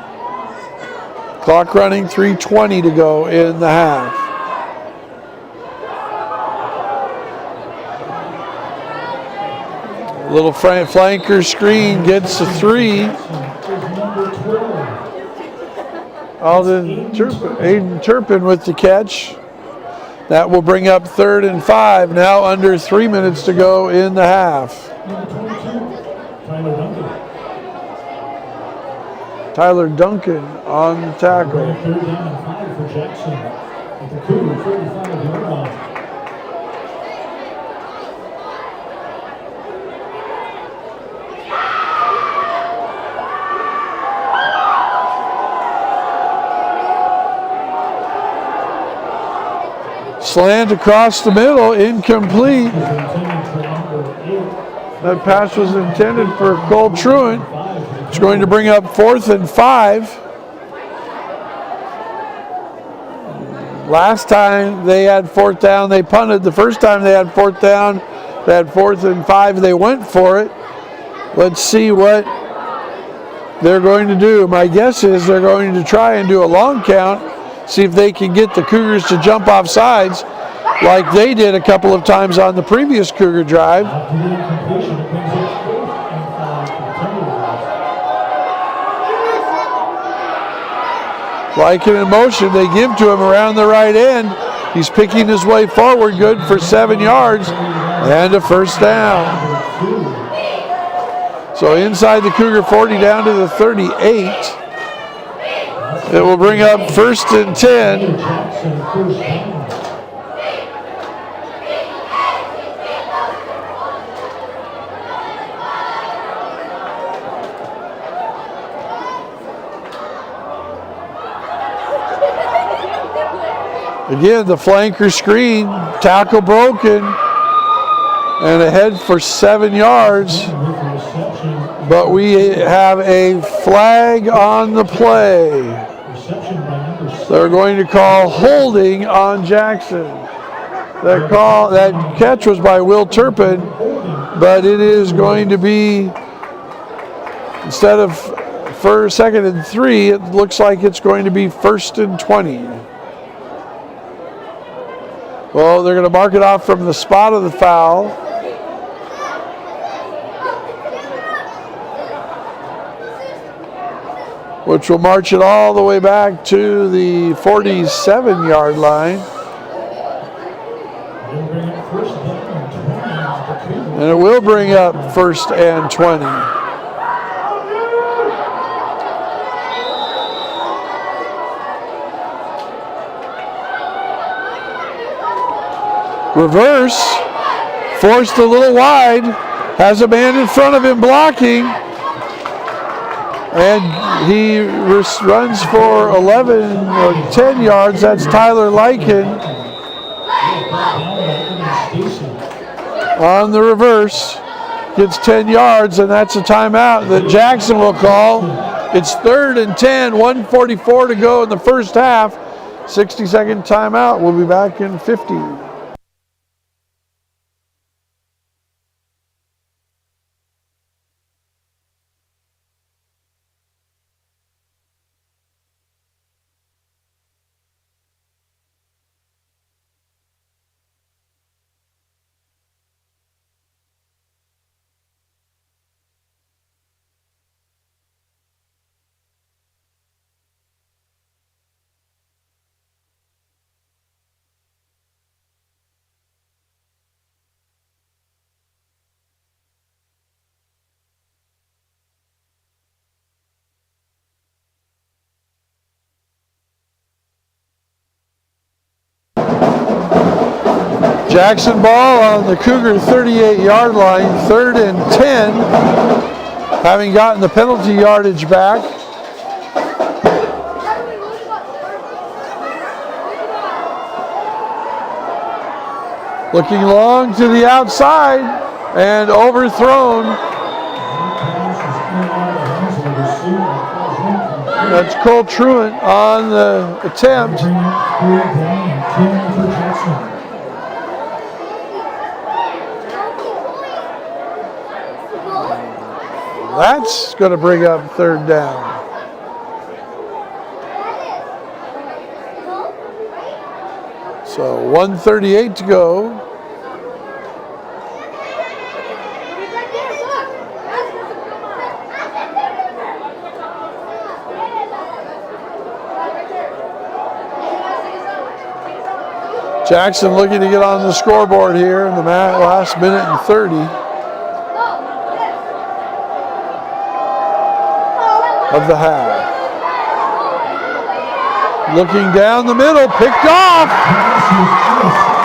A: Clock running, 3:20 to go in the half. Little flanker screen gets a 3. Aiden Turpin with the catch. That will bring up 3rd and 5. Now under 3 minutes to go in the half. Tyler Duncan on the tackle.
B: 3rd down and 5 for Jackson at the Cougar 45-yard line.
A: Slant across the middle, incomplete. That pass was intended for Cole Truant. It's going to bring up 4th and 5. Last time they had 4th down, they punted. The first time they had 4th down, they had 4th and 5, they went for it. Let's see what they're going to do. My guess is they're going to try and do a long count, see if they can get the Cougars to jump off sides like they did a couple of times on the previous Cougar drive. Larkin in motion, they give to him around the right end. He's picking his way forward, good for 7 yards and a first down. So inside the Cougar 40 down to the 38. It will bring up 1st and 10.
B: Jackson, first down.
A: Again, the flanker screen, tackle broken, and ahead for 7 yards. But we have a flag on the play. They're going to call holding on Jackson. That catch was by Will Turpin, but it is going to be, instead of for 2nd and 3, it looks like it's going to be 1st and 20. Well, they're going to mark it off from the spot of the foul. Which will march it all the way back to the 47-yard line. And it will bring up 1st and 20. Reverse, forced a little wide, has a man in front of him blocking, and he runs for 11 or 10 yards. That's Tyler Lykin on the reverse, gets 10 yards, and that's a timeout that Jackson will call. It's 3rd and 10, 1:44 to go in the first half. 60-second timeout. We'll be back in 50. Jackson ball on the Cougar 38-yard line, 3rd and 10, having gotten the penalty yardage back. Looking long to the outside and overthrown. That's Cole Truant on the attempt. That's going to bring up 3rd down. So 1:38 to go. Jackson looking to get on the scoreboard here in the last minute and 30. Of the half. Looking down the middle, picked off.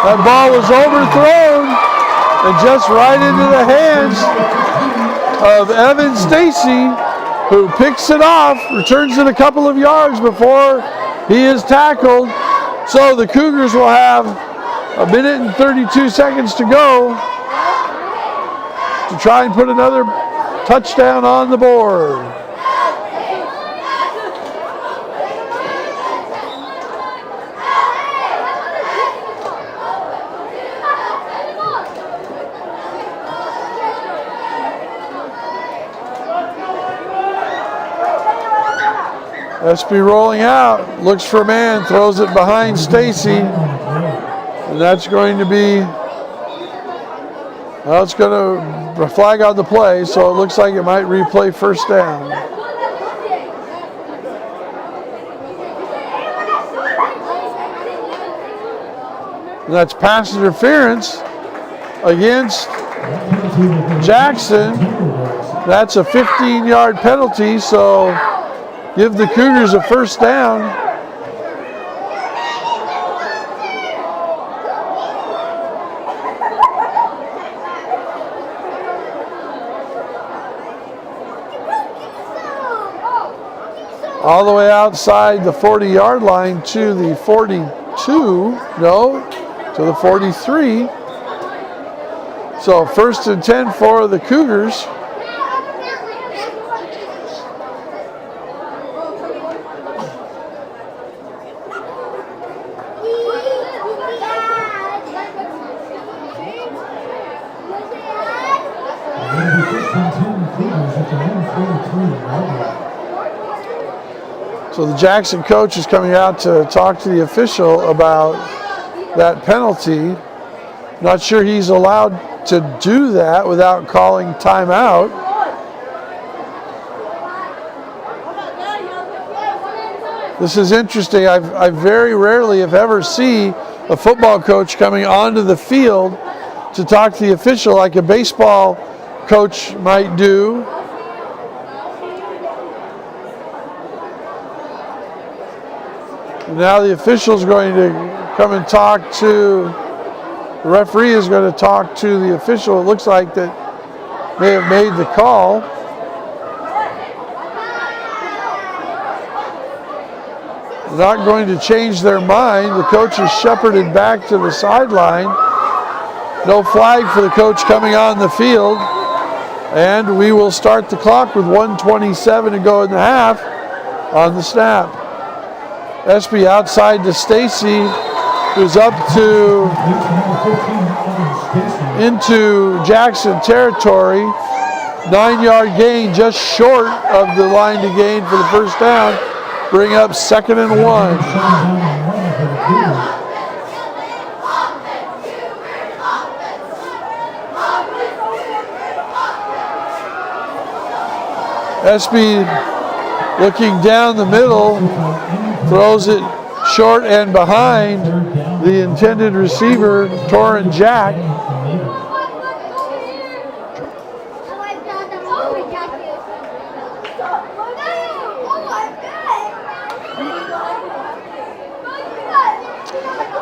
A: That ball was overthrown and just right into the hands of Evan Stacy, who picks it off, returns it a couple of yards before he is tackled. So the Cougars will have 1 minute and 32 seconds to go to try and put another touchdown on the board. SB rolling out, looks for a man, throws it behind Stacy, and that's going to be, well, it's going to flag on the play, so it looks like it might replay 1st down. And that's pass interference against Jackson. That's a 15-yard penalty, so give the Cougars a first down. All the way outside the 40-yard line to the 42, no, to the 43. So 1st and 10 for the Cougars. So the Jackson coach is coming out to talk to the official about that penalty. Not sure he's allowed to do that without calling timeout. This is interesting. I very rarely, if ever, see a football coach coming onto the field to talk to the official like a baseball coach might do. Now the official is going to come and talk to, the referee is going to talk to the official. It looks like that may have made the call. They're not going to change their mind. The coach is shepherded back to the sideline. No flag for the coach coming on the field. And we will start the clock with 1:27 to go in the half on the snap. Espy outside to Stacy, who's up to into Jackson territory. 9-yard gain, just short of the line to gain for the first down. Bring up 2nd and 1. Espy looking down the middle, throws it short and behind the intended receiver, Torrin Jack.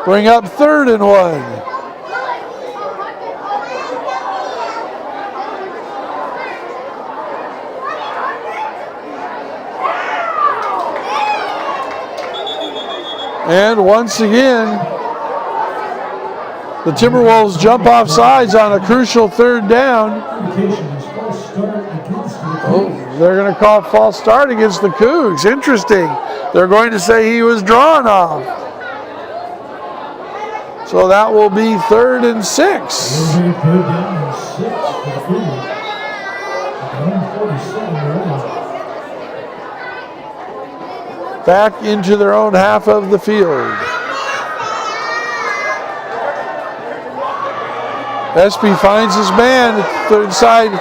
A: Bring up 3rd and 1. And once again, the Timberwolves jump off sides on a crucial 3rd down. Oh, they're going to call false start against the Cougs. Interesting. They're going to say he was drawn off. So that will be 3rd and 6. Back into their own half of the field. Espy finds his man inside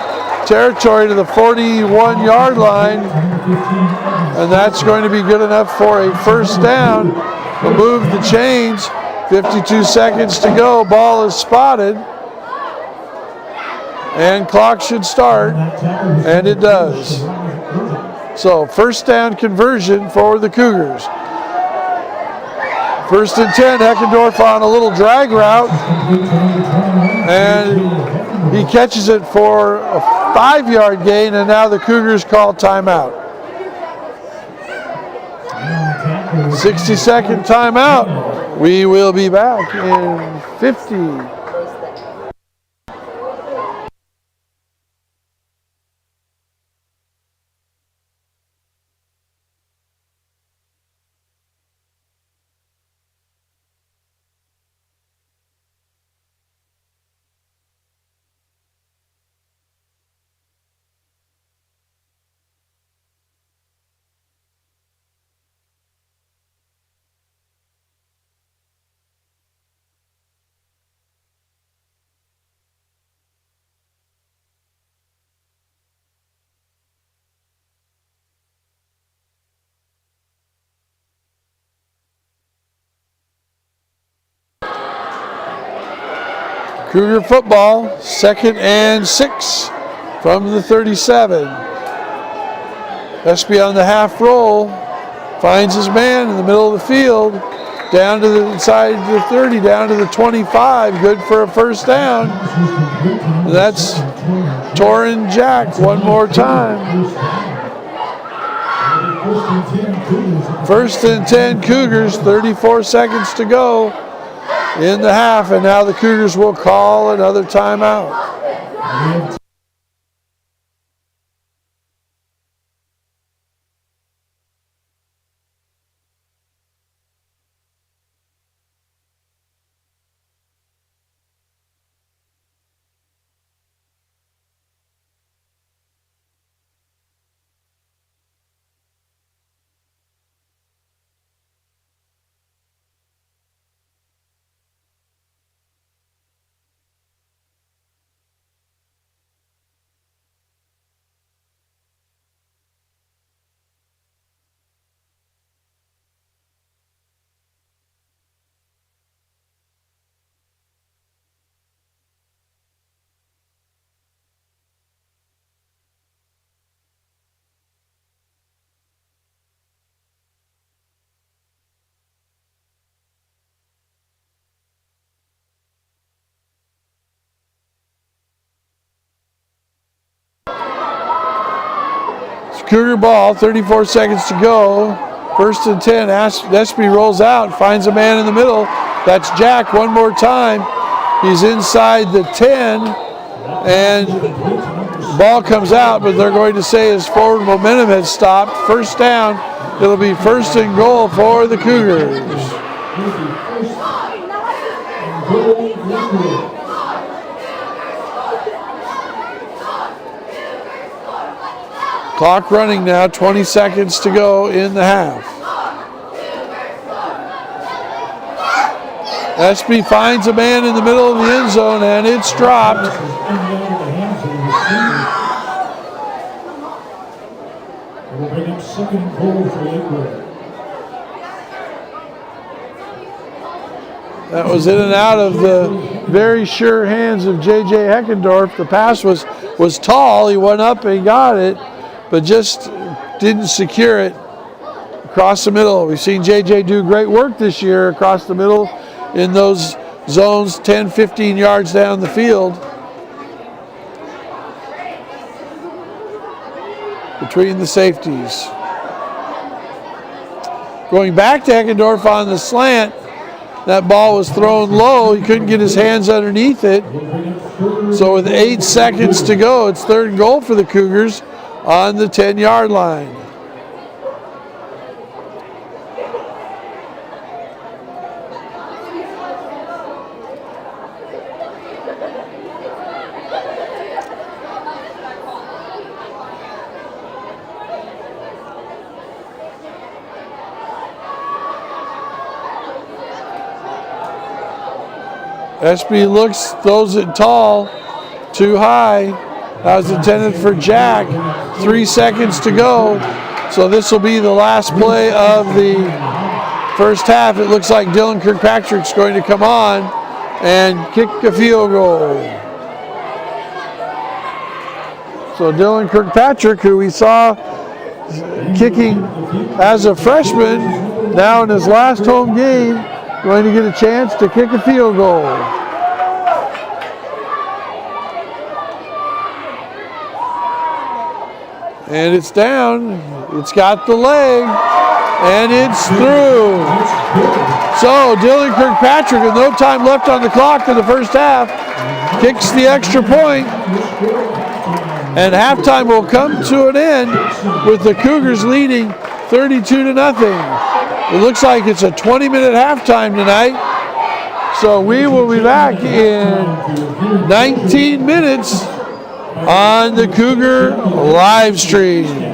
A: territory to the 41-yard line, and that's going to be good enough for a first down. We'll move the chains. 52 seconds to go. Ball is spotted, and clock should start, and it does. So first down conversion for the Cougars. 1st and 10, Heckendorf on a little drag route, and he catches it for a 5-yard gain, and now the Cougars call timeout. 60-second timeout. We will be back in 50. Cougar football, 2nd and 6 from the 37. Espy on the half roll. Finds his man in the middle of the field. Down to the inside the 30, down to the 25. Good for a first down. And that's Torin Jack one more time. First and 10 Cougars, 34 seconds to go in the half, and now the Cougars will call another timeout. Cougar ball, 34 seconds to go. First and 10, Espy rolls out, finds a man in the middle. That's Jack one more time. He's inside the 10, and the ball comes out, but they're going to say his forward momentum has stopped. First down, it'll be first and goal for the Cougars. Clock running now, 20 seconds to go in the half. Espy finds a man in the middle of the end zone, and it's dropped.
B: We'll bring up second goal for Lakewood.
A: That was in and out of the very sure hands of J.J. Heckendorf. The pass was tall. He went up and got it, but just didn't secure it across the middle. We've seen J.J. do great work this year across the middle in those zones 10, 15 yards down the field. Between the safeties. Going back to Heckendorf on the slant. That ball was thrown low. He couldn't get his hands underneath it. So with 8 seconds to go, it's third and goal for the Cougars on the 10-yard line. Espy looks, throws it tall, too high. That was intended for Jack. 3 seconds to go. So this will be the last play of the first half. It looks like Dylan Kirkpatrick's going to come on and kick a field goal. So Dylan Kirkpatrick, who we saw kicking as a freshman, now in his last home game, going to get a chance to kick a field goal. And it's down. It's got the leg. And it's through. So Dylan Kirkpatrick, with no time left on the clock in the first half, kicks the extra point. And halftime will come to an end with the Cougars leading 32-0. It looks like it's a 20-minute halftime tonight. So we will be back in 19 minutes on the Cougar live stream.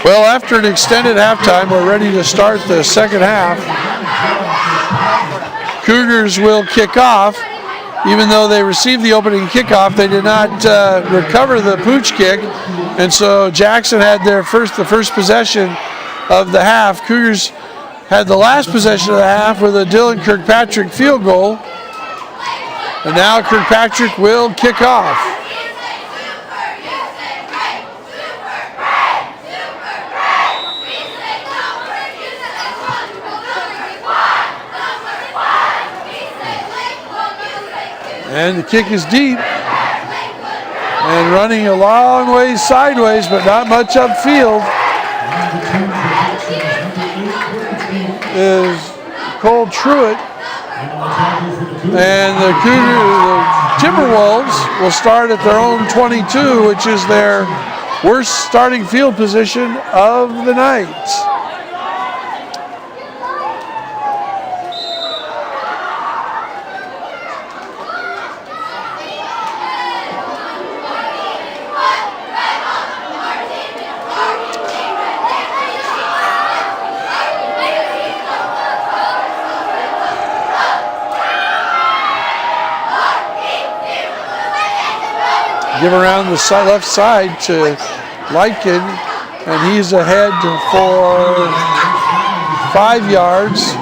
A: Well, after an extended halftime, we're ready to start the second half. Cougars will kick off. Even though they received the opening kickoff, they did not recover the pooch kick, and so Jackson had the first possession of the half. Cougars had the last possession of the half with a Dylan Kirkpatrick field goal, and now Kirkpatrick will kick off. And the kick is deep and running a long way sideways, but not much upfield, is Cole Truitt. And the Timberwolves will start at their own 22, which is their worst starting field position of the night. Give around the left side to Lightkin, and he's ahead for 5 yards.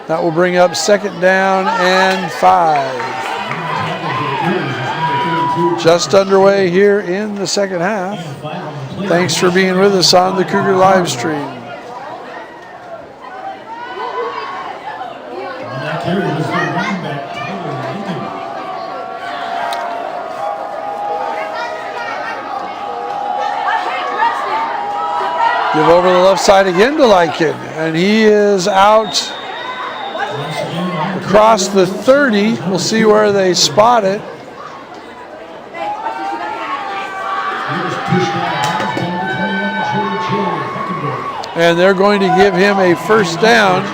A: That will bring up second down and 5. Just underway here in the second half. Thanks for being with us on the Cougar live stream. Give over the left side again to Lykin, and he is out across the 30. We'll see where they spot it. And they're going to give him a first down.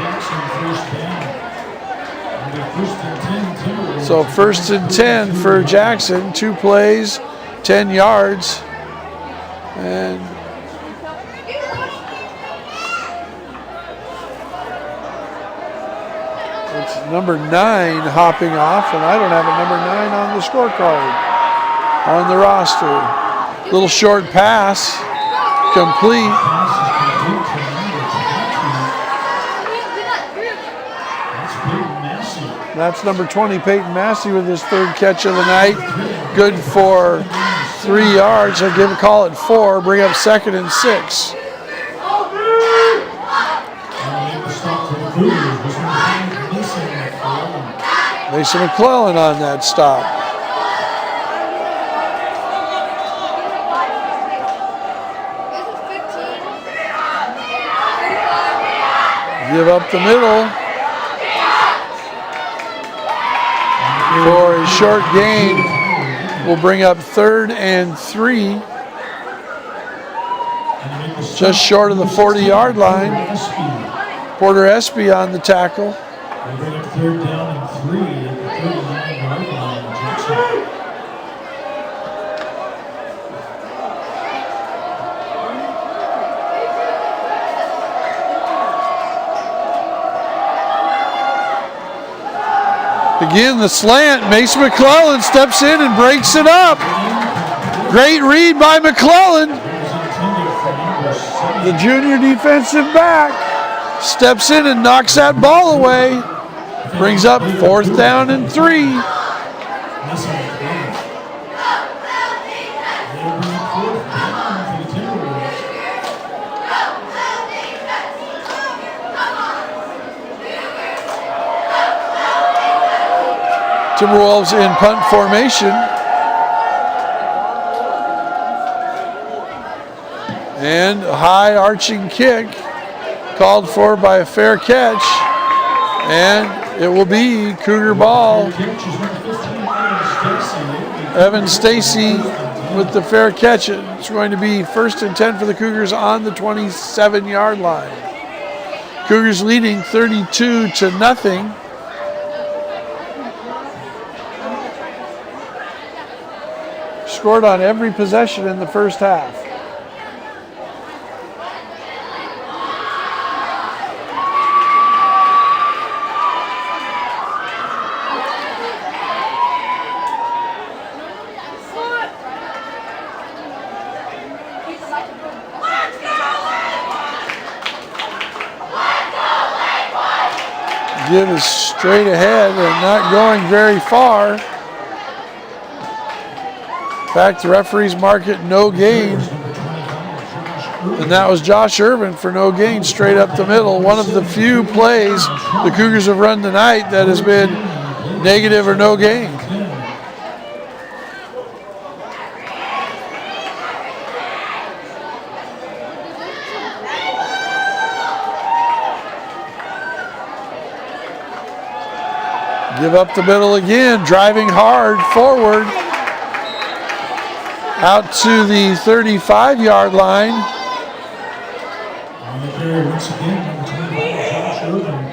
A: So 1st and 10 for Jackson, 2 plays, 10 yards. And it's number 9 hopping off, and I don't have a number 9 on the scorecard, on the roster. Little short pass, complete. That's number 20, Peyton Massey, with his 3rd catch of the night. Good for 3 yards. I'll call it 4, bring up 2nd and 6. Mason McClellan on that stop. Give up the middle for a short gain. Will bring up 3rd and 3. Just short of the 40-yard line. Porter Espy on the tackle.
B: They bring up 3rd down and 3 at the 39-yard line. Jackson.
A: Again, the slant. Mason McClellan steps in and breaks it up. Great read by McClellan. The junior defensive back steps in and knocks that ball away. Brings up 4th down and 3. Timberwolves in punt formation. And a high arching kick called for by a fair catch. And it will be Cougar ball. Evan Stacy with the fair catch. It's going to be 1st and 10 for the Cougars on the 27-yard line. Cougars leading 32-0. scored on every possession in the first half. Give is straight ahead and not going very far. In fact, the referees mark it no gain. And that was Josh Irvin for no gain straight up the middle. One of the few plays the Cougars have run tonight that has been negative or no gain. Give up the middle again, driving hard forward out to the 35-yard line.
B: On the carry once again, number 25, Josh Irvin.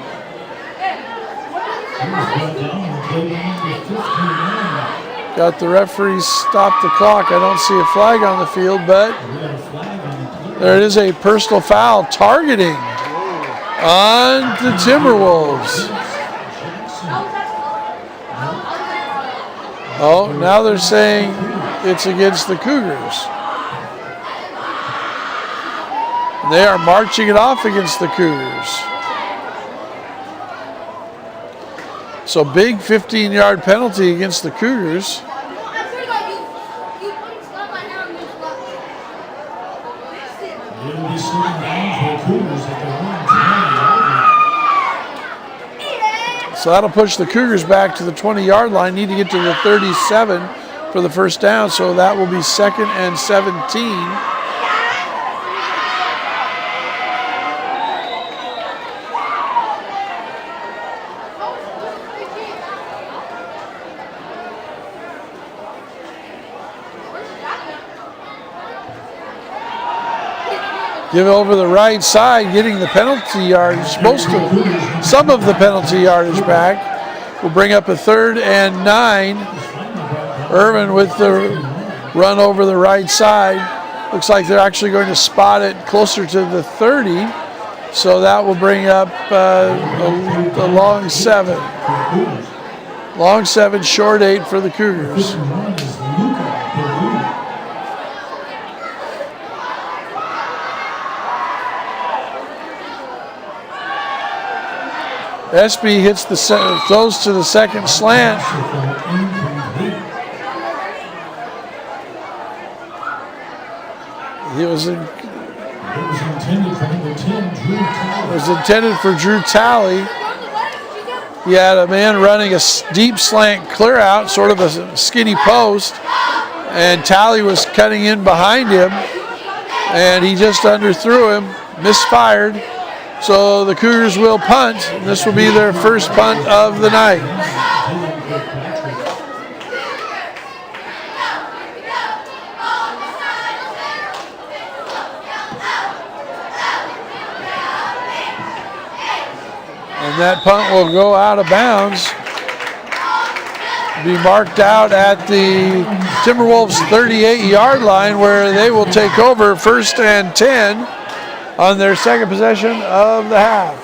B: He was brought down and played on for 15
A: Got the referees stop the clock. I don't see a flag on the field, but there it is, a personal foul targeting on the Timberwolves. Oh, now they're saying it's against the Cougars. They are marching it off against the Cougars. So big 15-yard penalty against the Cougars.
B: It'll be second down for the Cougars at their own 20-yard line.
A: So that'll push the Cougars back to the 20-yard line. Need to get to the 37 for the first down, so that will be 2nd and 17. Give over the right side, getting the penalty yardage, some of the penalty yardage back. Will bring up a 3rd and 9. Irvin with the run over the right side. Looks like they're actually going to spot it closer to the 30. So that will bring up the long 7. Long 7, short 8 for the Cougars. Espy hits throws to the second slant. It was intended for Drew Talley. He had a man running a deep slant clear out, sort of a skinny post, and Talley was cutting in behind him, and he just underthrew him, misfired. So the Cougars will punt. This will be their first punt of the night. And that punt will go out of bounds. Be marked out at the Timberwolves 38-yard line, where they will take over 1st and 10 on their second possession of the half.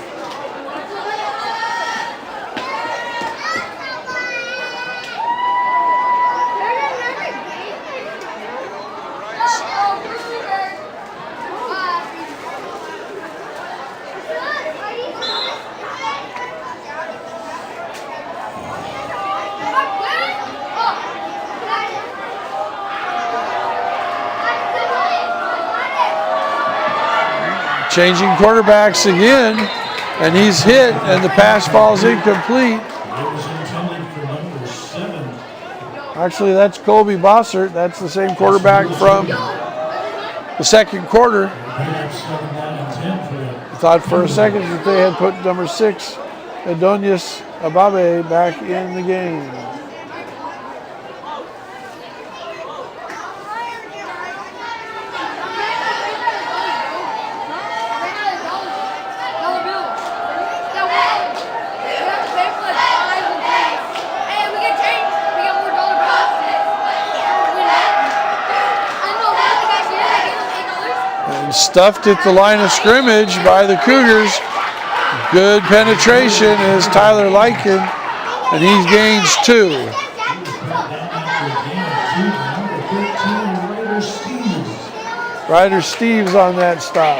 A: Changing quarterbacks again, and he's hit, and the pass falls incomplete. Actually, that's Colby Bossert. That's the same quarterback from the second quarter. I thought for a second that they had put number 6, Adonis Ababe, back in the game. stuffed at the line of scrimmage by the Cougars. Good penetration is Tyler Lykin, and he gains 2. Ryder Steves on that stop.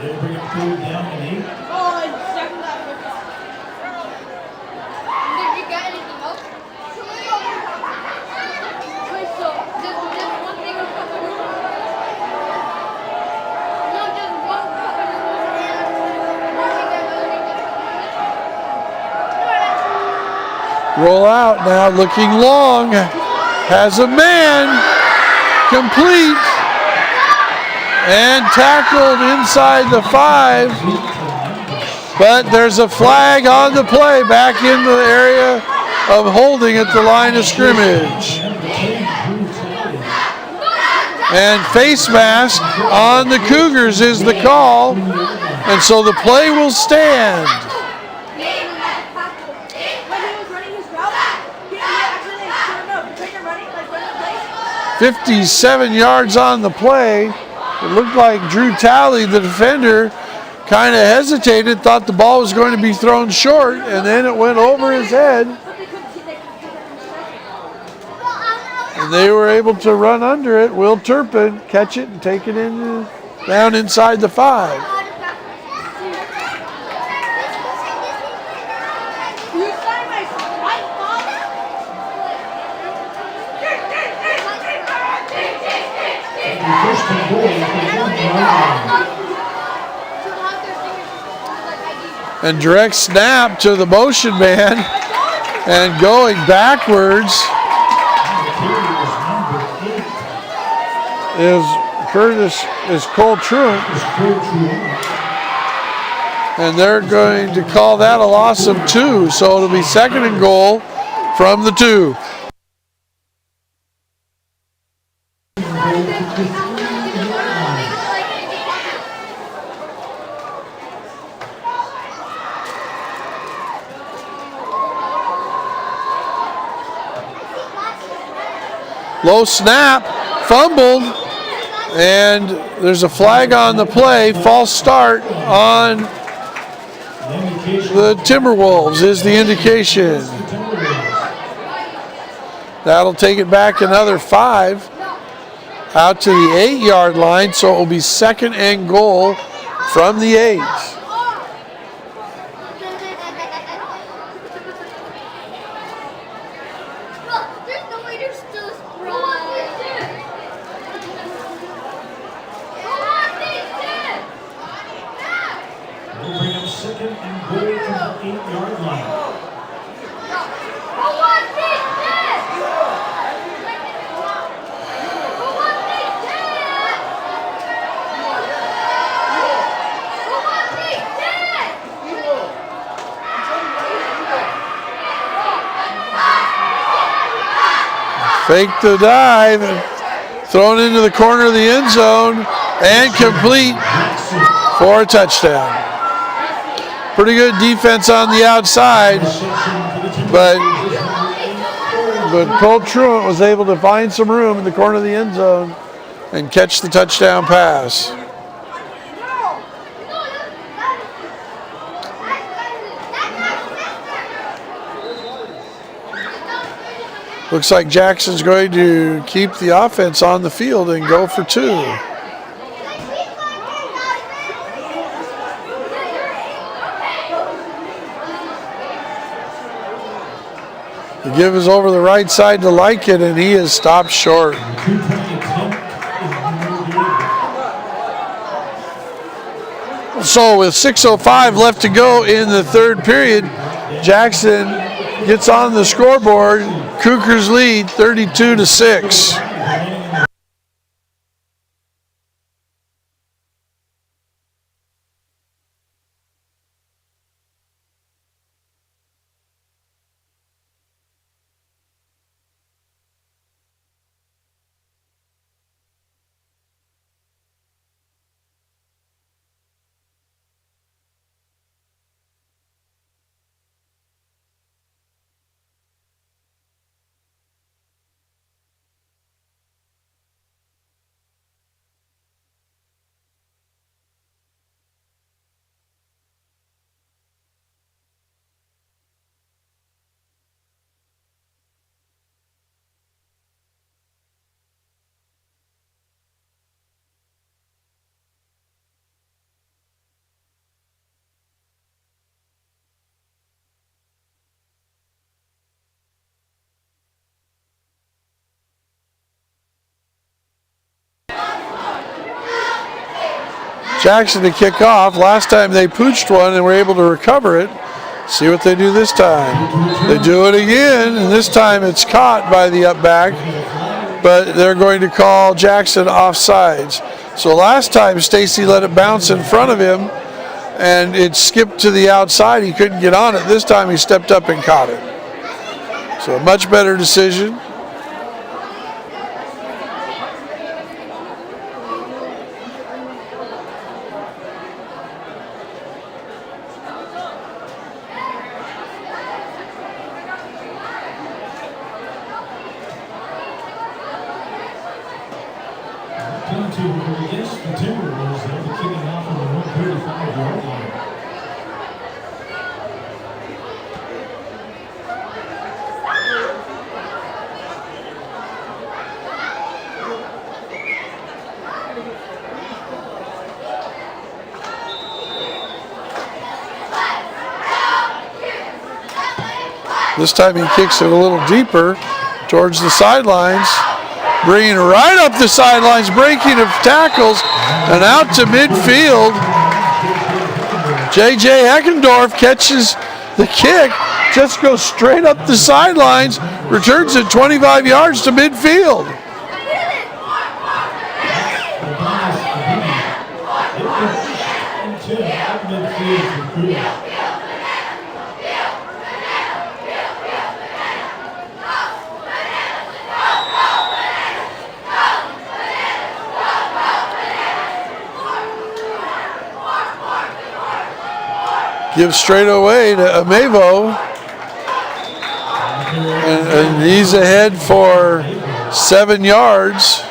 B: They'll bring it third down and 8.
A: Roll out now, looking long. Has a man. Complete. And tackled inside the 5. But there's a flag on the play back in the area of holding at the line of scrimmage. And face mask on the Cougars is the call. And so the play will stand. 57 yards on the play. It looked like Drew Talley, the defender, kind of hesitated, thought the ball was going to be thrown short, and then it went over his head. And they were able to run under it. Will Turpin catch it and take it down inside the 5. And direct snap to the motion man, and going backwards is Cole Truant, and they're going to call that a loss of 2, so it'll be 2nd and goal from the 2. Low snap, fumbled, and there's a flag on the play. False start on the Timberwolves is the indication. That'll take it back another 5 out to the 8-yard line, so it will be 2nd and goal from the 8. Fake the dive, thrown into the corner of the end zone, and complete for a touchdown. Pretty good defense on the outside, but Cole Truant was able to find some room in the corner of the end zone and catch the touchdown pass. Looks like Jackson's going to keep the offense on the field and go for 2. The give is over the right side to Lykin, and he is stopped short. So with 6:05 left to go in the 3rd period, Jackson gets on the scoreboard. Cougars lead 32-6. Jackson to kick off. Last time they pooched one and were able to recover it. See what they do this time. They do it again, and this time it's caught by the up back, but they're going to call Jackson offsides. So last time Stacy let it bounce in front of him, and it skipped to the outside. He couldn't get on it. This time he stepped up and caught it. So a much better decision.
B: Against the Timberwolves, they'll be kicking off on the 135-yard line.
A: This time he kicks it a little deeper towards the sidelines, bringing right up the sidelines, breaking of tackles, and out to midfield. J.J. Heckendorf catches the kick, just goes straight up the sidelines, returns it 25 yards to midfield. Gives straight away to Amevo, and he's ahead for 7 yards.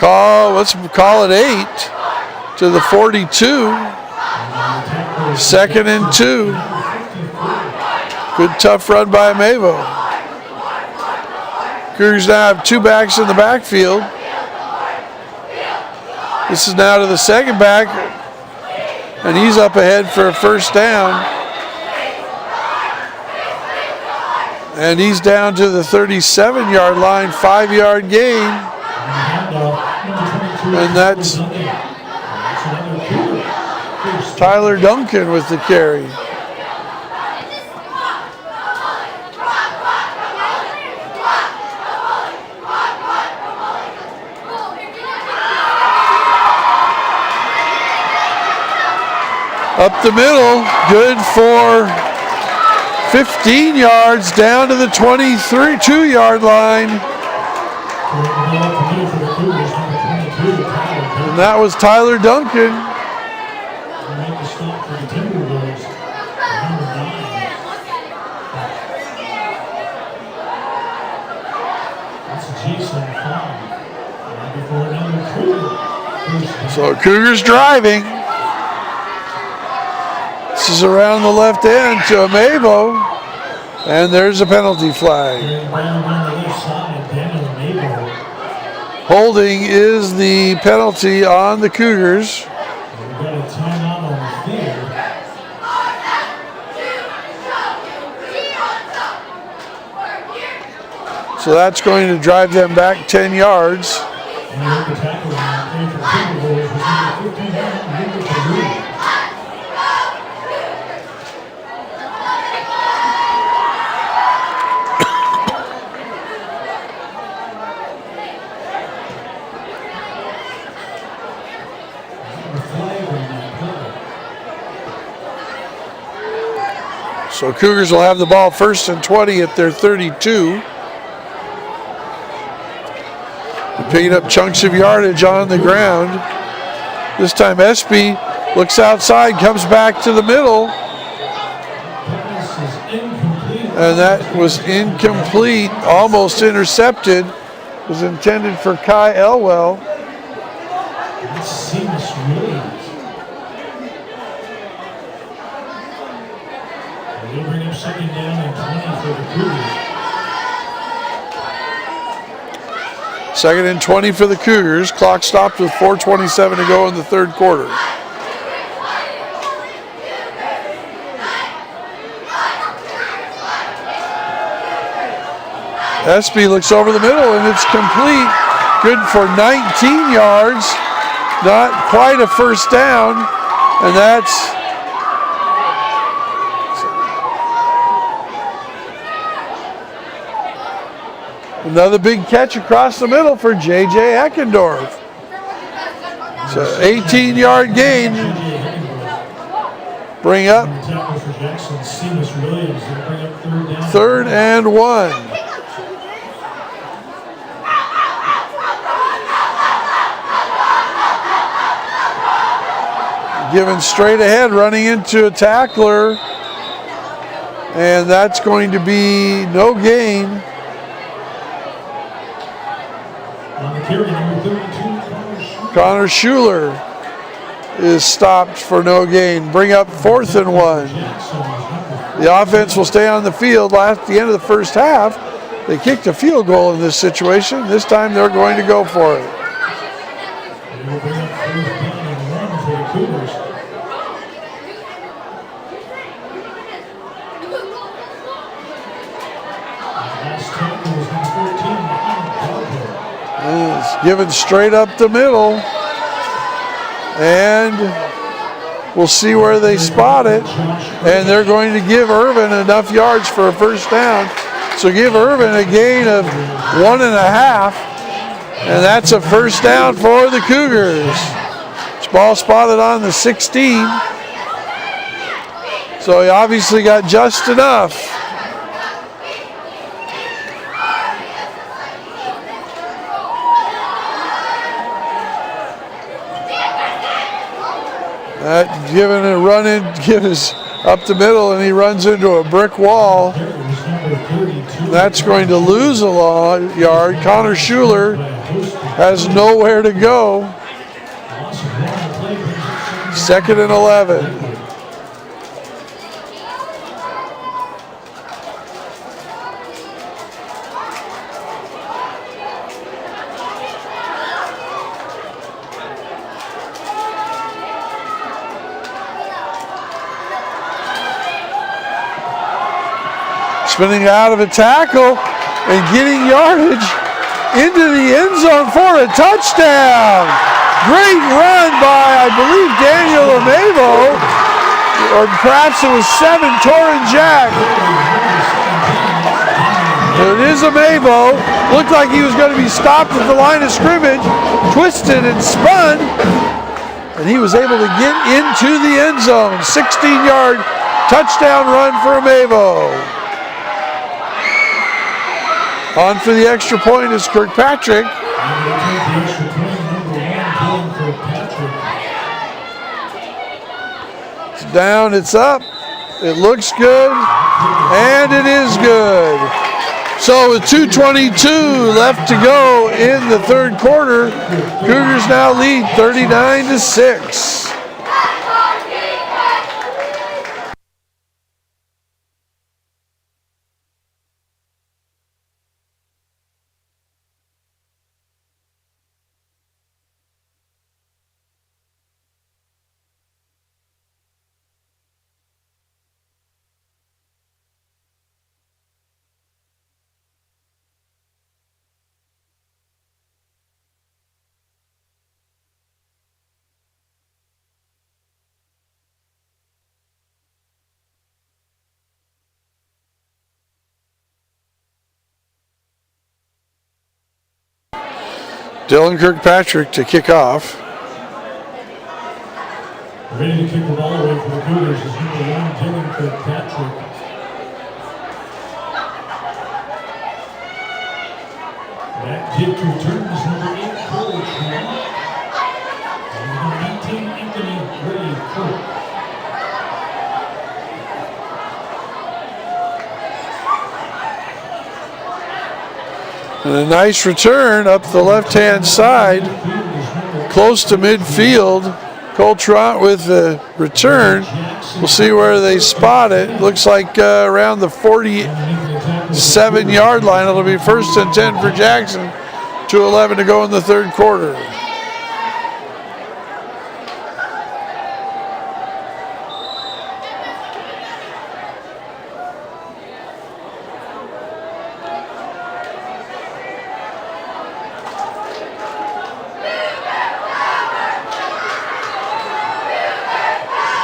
A: Let's call it 8 to the 42. 2nd and 2. Good tough run by Amevo. Cougars now have 2 backs in the backfield. This is now to the second back, and he's up ahead for a first down. And he's down to the 37-yard line, 5-yard gain. And that's Tyler Duncan with the carry. Up the middle, good for 15 yards, down to the 22-yard line. And that was Tyler Duncan. So Cougars driving. This is around the left end to Amevo, and there's a penalty flag. Holding is the penalty on the Cougars. So that's going to drive them back 10 yards. So Cougars will have the ball 1st and 20 at their 32. Picking up chunks of yardage on the ground. This time Espy looks outside, comes back to the middle. And that was incomplete, almost intercepted. It was intended for Kai Elwell.
B: They'll bring up 2nd down and 20 for the Cougars.
A: 2nd and 20 for the Cougars. Clock stopped with 4:27 to go in the 3rd quarter. Espy looks over the middle, and it's complete. Good for 19 yards. Not quite a first down, and that's another big catch across the middle for J.J. Eckendorf. It's an 18-yard gain. Bring up third and 1. Given straight ahead, running into a tackler, and that's going to be no gain.
B: On the carry, number 32,
A: Connor Schuler is stopped for no gain. Bring up 4th and 1. The offense will stay on the field. At the end of the first half, they kicked a field goal in this situation. This time they're going to go for it.
B: They will bring up 4th down and 1 for the Cougars. Last tackle was number 14,
A: It's given straight up the middle. And we'll see where they spot it. And they're going to give Irvin enough yards for a first down. So give Irvin a gain of 1.5. And that's a first down for the Cougars. This ball spotted on the 16. So he obviously got just enough. That giving a run in, gives up the middle, and he runs into a brick wall. That's going to lose a yard. Connor Schuler has nowhere to go. 2nd and 11. Spinning out of a tackle and getting yardage into the end zone for a touchdown. Great run by, I believe, Daniel Amavo, or perhaps it was 7, Torrin Jack. It is Amavo. Looked like he was going to be stopped at the line of scrimmage, twisted and spun, and he was able to get into the end zone. 16-yard touchdown run for Amavo. On for the extra point is Kirkpatrick. It's down, it's up. It looks good, and it is good. So with 2:22 left to go in the third quarter, Cougars now lead 39-6. Dylan Kirkpatrick to kick off.
B: Ready to kick the ball away for the Cougars is number 1, Dylan Kirkpatrick. That kick return is number 8, Cole Trump. And number 19, Anthony Ray Kirk.
A: And a nice return up the left-hand side, close to midfield. Coltrane with the return. We'll see where they spot it. Looks like around the 47-yard line. It'll be 1st and 10 for Jackson. 2:11 to go in the third quarter.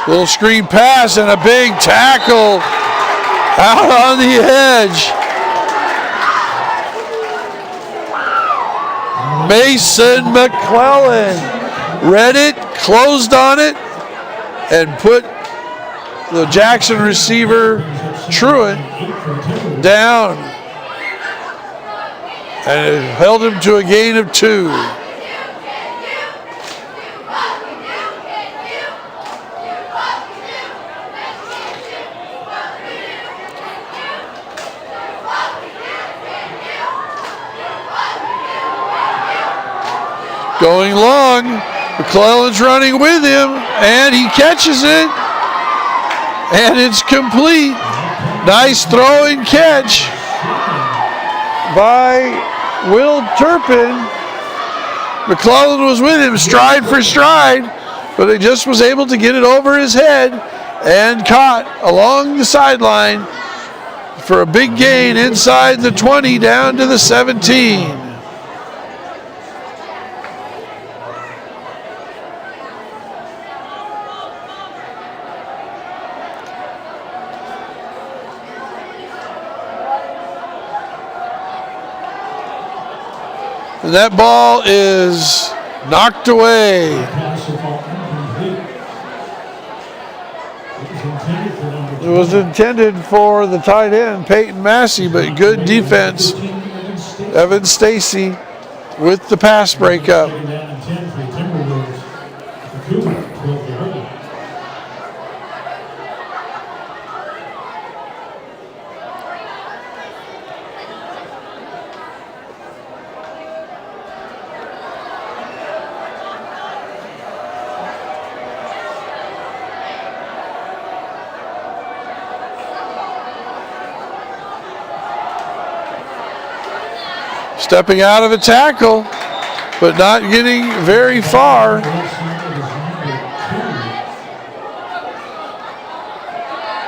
A: Little screen pass and a big tackle out on the edge. Mason McClellan read it, closed on it, and put the Jackson receiver Truitt down. And it held him to a gain of 2. Going long, McClellan's running with him, and he catches it, and it's complete. Nice throw and catch by Will Turpin. McClellan was with him stride for stride, but he just was able to get it over his head and caught along the sideline for a big gain inside the 20 down to the 17. And that ball is knocked away. It was intended for the tight end, Peyton Massey, but good defense. Evan Stacy with the pass breakup. Stepping out of a tackle, but not getting very far.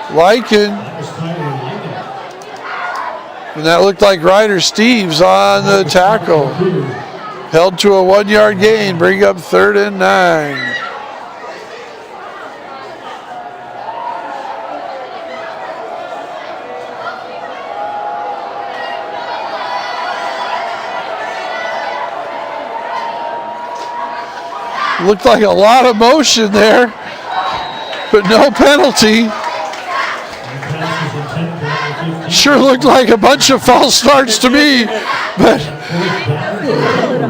A: Lycan. And that looked like Ryder Steves on the tackle. Held to a 1-yard gain, bring up 3rd and 9. Looked like a lot of motion there, but no penalty. Sure looked like a bunch of false starts to me,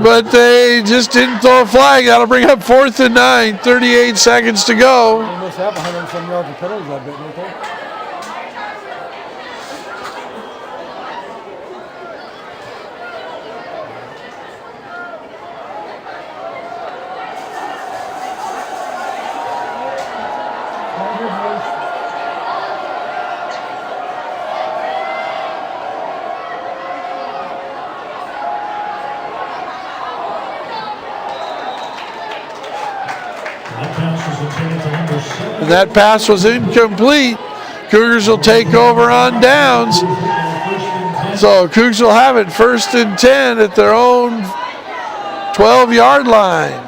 A: but they just didn't throw a flag. That'll bring up 4th and 9, 38 seconds to go.
C: They must have 100 and some yards of penalties, I bet, don't they?
A: And that pass was incomplete. Cougars will take over on downs. So Cougs will have it 1st and 10 at their own 12-yard line.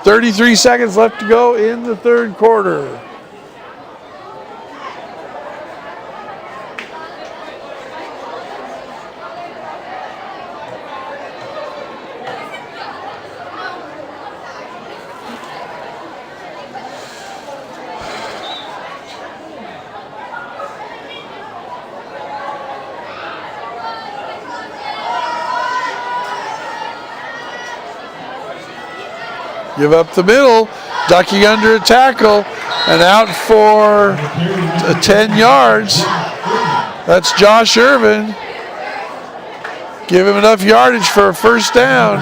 A: 33 seconds left to go in the 3rd quarter. Give up the middle, ducking under a tackle, and out for 10 yards. That's Josh Irvin. Give him enough yardage for a 1st down.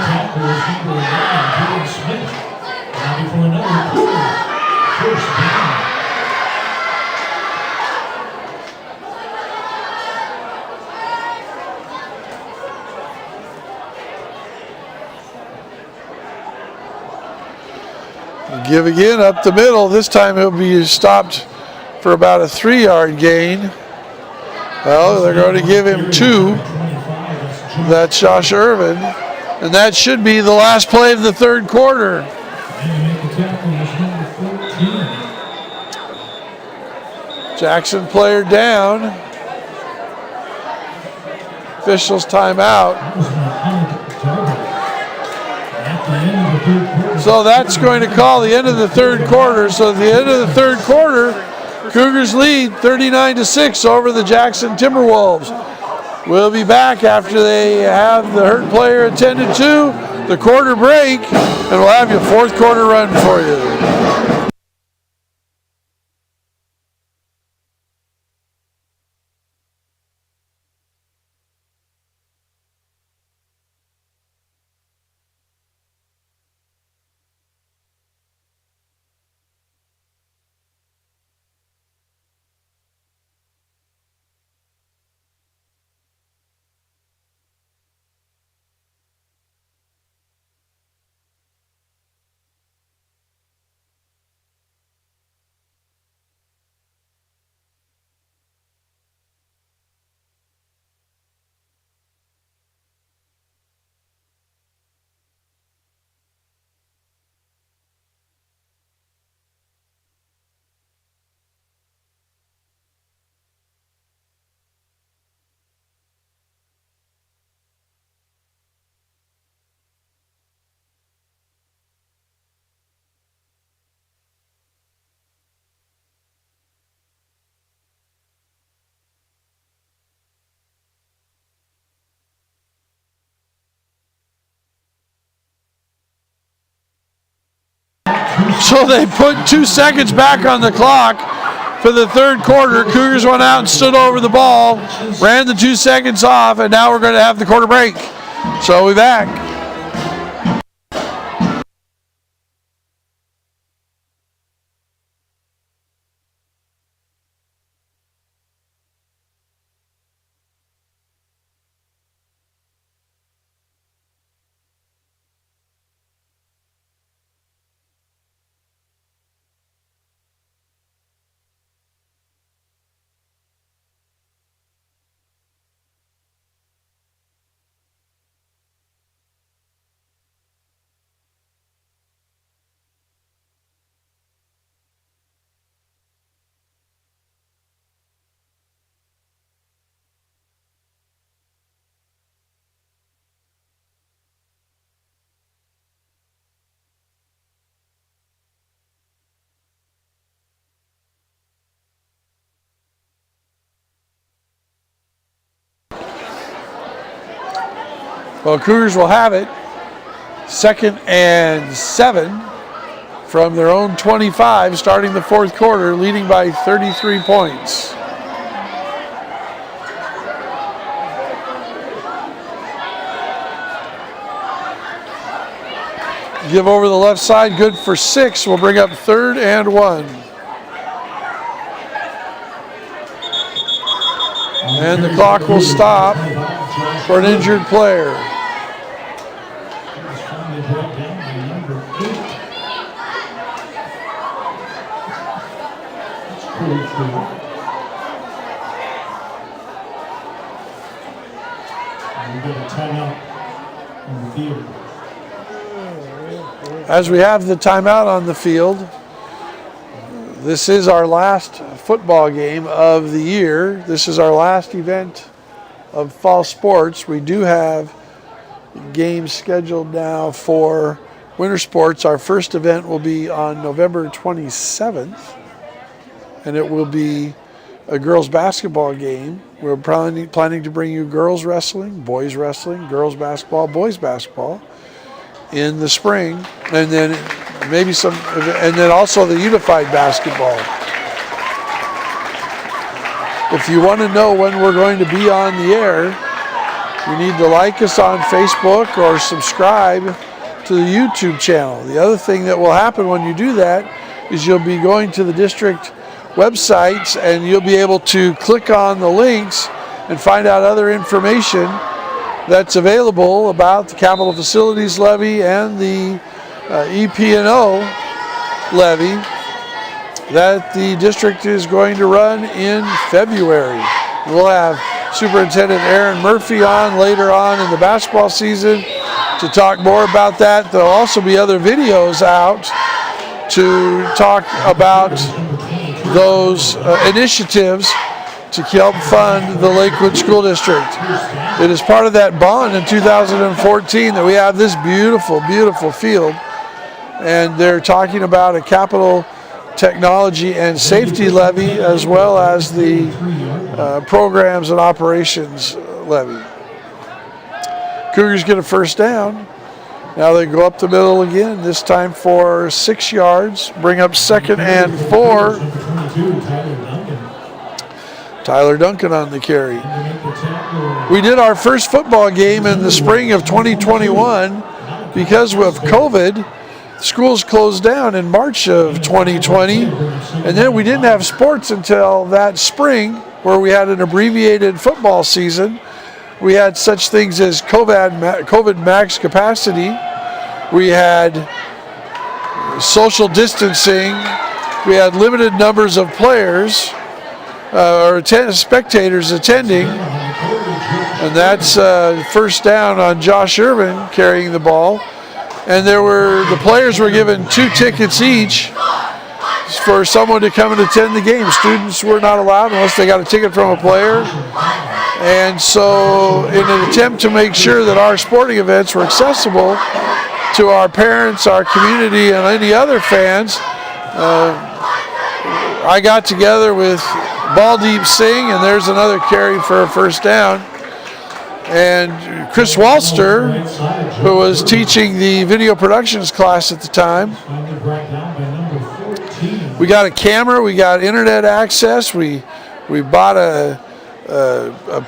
A: Give again up the middle. This time he'll be stopped for about a 3-yard gain. Well, they're going to give him 2. That's Josh Irvin. And that should be the last play of the 3rd quarter. Jackson player down. Officials timeout. So that's going to call the end of the third quarter. So at the end of the third quarter, Cougars lead 39-6 over the Jackson Timberwolves. We'll be back after they have the hurt player attended to, the quarter break, and we'll have your fourth quarter run for you. So they put 2 seconds back on the clock for the third quarter. Cougars went out and stood over the ball, ran the 2 seconds off, and now we're going to have the quarter break. So we're back. Well, Cougars will have it. 2nd and 7 from their own 25, starting the fourth quarter, leading by 33 points. Give over the left side, good for 6. We'll bring up 3rd and 1. And the clock will stop for an injured player. As we have the timeout on the field, this is our last football game of the year. This is our last event of fall sports. We do have games scheduled now for winter sports. Our first event will be on November 27th, and it will be a girls basketball game. We're planning to bring you girls wrestling, boys wrestling, girls basketball, boys basketball in the spring, and then maybe and then also the unified basketball. If you want to know when we're going to be on the air, you need to like us on Facebook or subscribe to the YouTube channel. The other thing that will happen when you do that is you'll be going to the district websites and you'll be able to click on the links and find out other information that's available about the Capital Facilities Levy and the EP&O levy that the district is going to run in February. We'll have Superintendent Aaron Murphy on later on in the basketball season to talk more about that. There'll also be other videos out to talk about those initiatives to help fund the Lakewood School District. It is part of that bond in 2014 that we have this beautiful, beautiful field, and they're talking about a capital technology and safety levy as well as the programs and operations levy. Cougars get a first down. Now they go up the middle again, this time for 6 yards, bring up 2nd and 4. Tyler Duncan on the carry. We did our first football game in the spring of 2021 because of COVID. Schools closed down in March of 2020, and then we didn't have sports until that spring, where we had an abbreviated football season. We had such things as COVID max capacity. We had social distancing. We had limited numbers of players or spectators attending. And that's first down on Josh Irvin carrying the ball. And the players were given 2 tickets each for someone to come and attend the game. Students were not allowed unless they got a ticket from a player. And so in an attempt to make sure that our sporting events were accessible to our parents, our community, and any other fans, I got together with Ball Deep Singh, and there's another carry for a first down. And Chris Walster, who was teaching the video productions class at the time. We got a camera, we got internet access, we bought a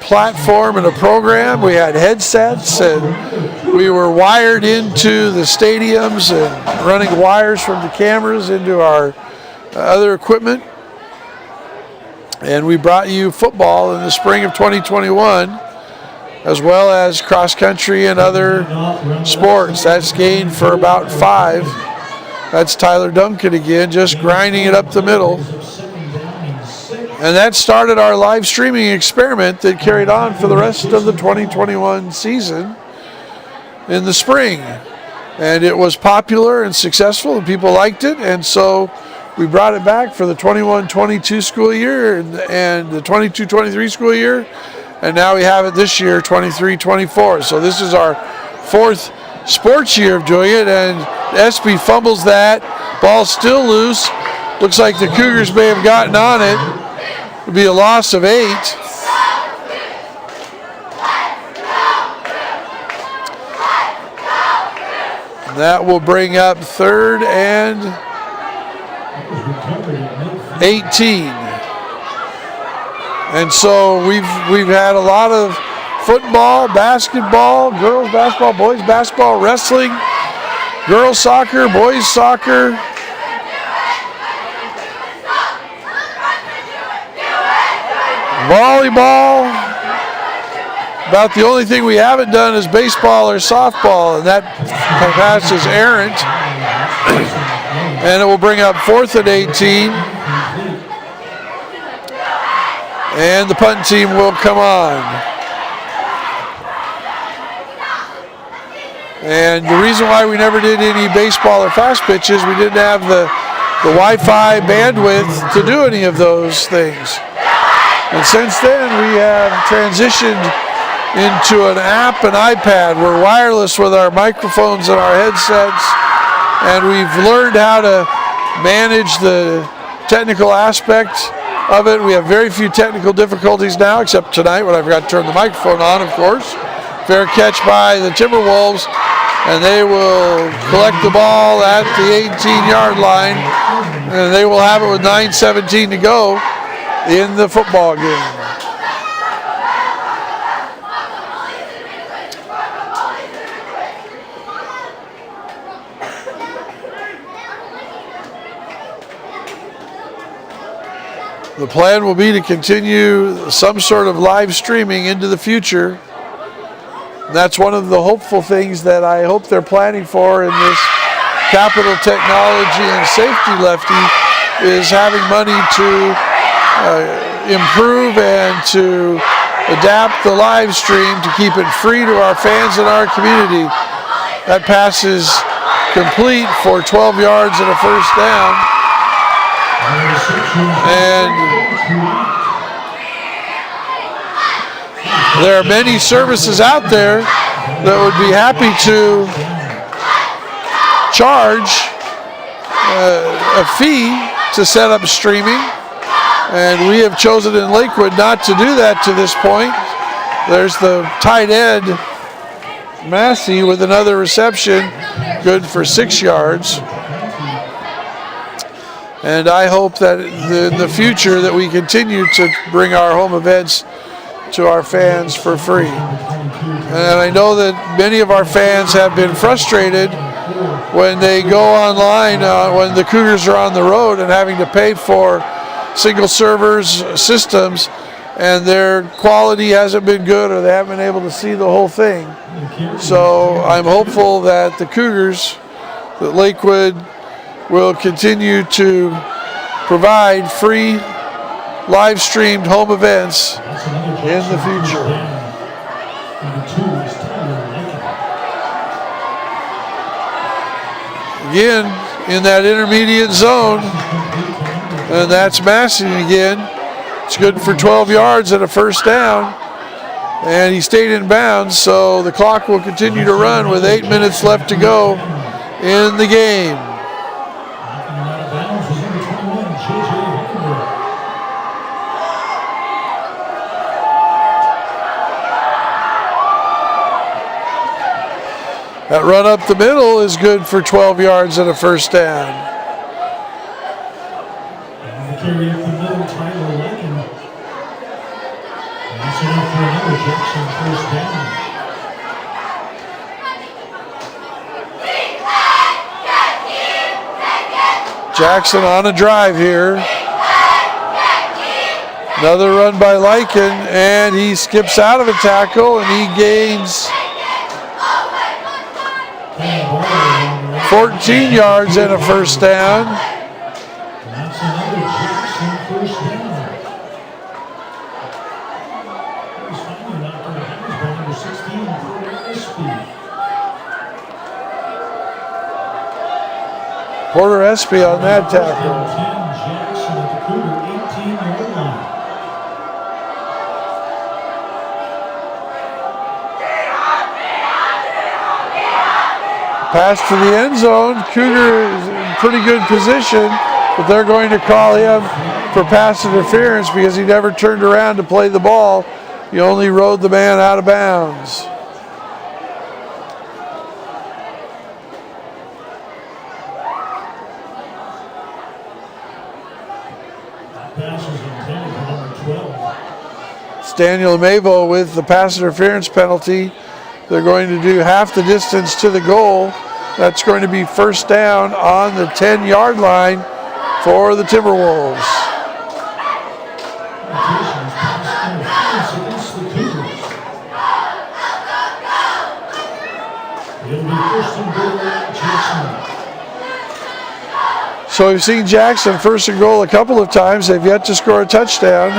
A: platform and a program, we had headsets, and we were wired into the stadiums and running wires from the cameras into our other equipment. And we brought you football in the spring of 2021, as well as cross country and other sports. That's gained for about 5. That's Tyler Duncan again, just grinding it up the middle. And that started our live streaming experiment that carried on for the rest of the 2021 season in the spring. And it was popular and successful, and people liked it, and so we brought it back for the 21-22 school year and the 22-23 school year. And now we have it this year, 23-24. So this is our 4th sports year of doing it, and Espy fumbles that. Ball's still loose. Looks like the Cougars may have gotten on it. It would be a loss of 8. And that will bring up 3rd and 18. And so we've had a lot of football, basketball, girls basketball, boys basketball, wrestling, girls soccer, boys soccer. Volleyball. About the only thing we haven't done is baseball or softball, and that pass is errant. And it will bring up 4th and 18. And the punt team will come on. And the reason why we never did any baseball or fast pitches, we didn't have the Wi-Fi bandwidth to do any of those things. And since then, we have transitioned into an app and iPad. We're wireless with our microphones and our headsets, and we've learned how to manage the technical aspect of it. We have very few technical difficulties now, except tonight when I forgot to turn the microphone on, of course. Fair catch by the Timberwolves, and they will collect the ball at the 18-yard line, and they will have it with 9:17 to go in the football game. The plan will be to continue some sort of live streaming into the future. And that's one of the hopeful things that I hope they're planning for in this capital technology and safety lefty, is having money to improve and to adapt the live stream to keep it free to our fans and our community. That pass is complete for 12 yards and a first down. And there are many services out there that would be happy to charge a fee to set up streaming. And we have chosen in Lakewood not to do that to this point. There's the tight end, Massey, with another reception, good for 6 yards. And I hope that in the future that we continue to bring our home events to our fans for free. And I know that many of our fans have been frustrated when they go online, when the Cougars are on the road and having to pay for single servers systems, and their quality hasn't been good or they haven't been able to see the whole thing. So I'm hopeful that the Cougars, that Lakewood will continue to provide free live streamed home events in the future. Again, in that intermediate zone, and that's Massey again. It's good for 12 yards and a first down. And he stayed in bounds, so the clock will continue to run with 8 minutes left to go in the game. That run up the middle is good for 12 yards and a first down.
B: Carry up the middle, Tyler Lincoln. That's enough for another Jackson first down.
A: Jackson on a drive here. Another run by Lycan, and he skips out of a tackle, and he gains 14 yards and a first down.
B: That's another Jackson first down. He's finally knocked out of bounds by number 16, Porter Espy.
A: Porter Espy on that tackle.
B: 10, Jackson at the Cougar 18-yard line.
A: Pass to the end zone. Cougar is in pretty good position, but they're going to call him for pass interference because he never turned around to play the ball. He only rode the man out of bounds.
B: Pass was intended for number 12.
A: It's Daniel Mavo with the pass interference penalty. They're going to do half the distance to the goal. That's going to be first down on the 10-yard line for the Timberwolves. So we've seen Jackson first and goal a couple of times. They've yet to score a touchdown.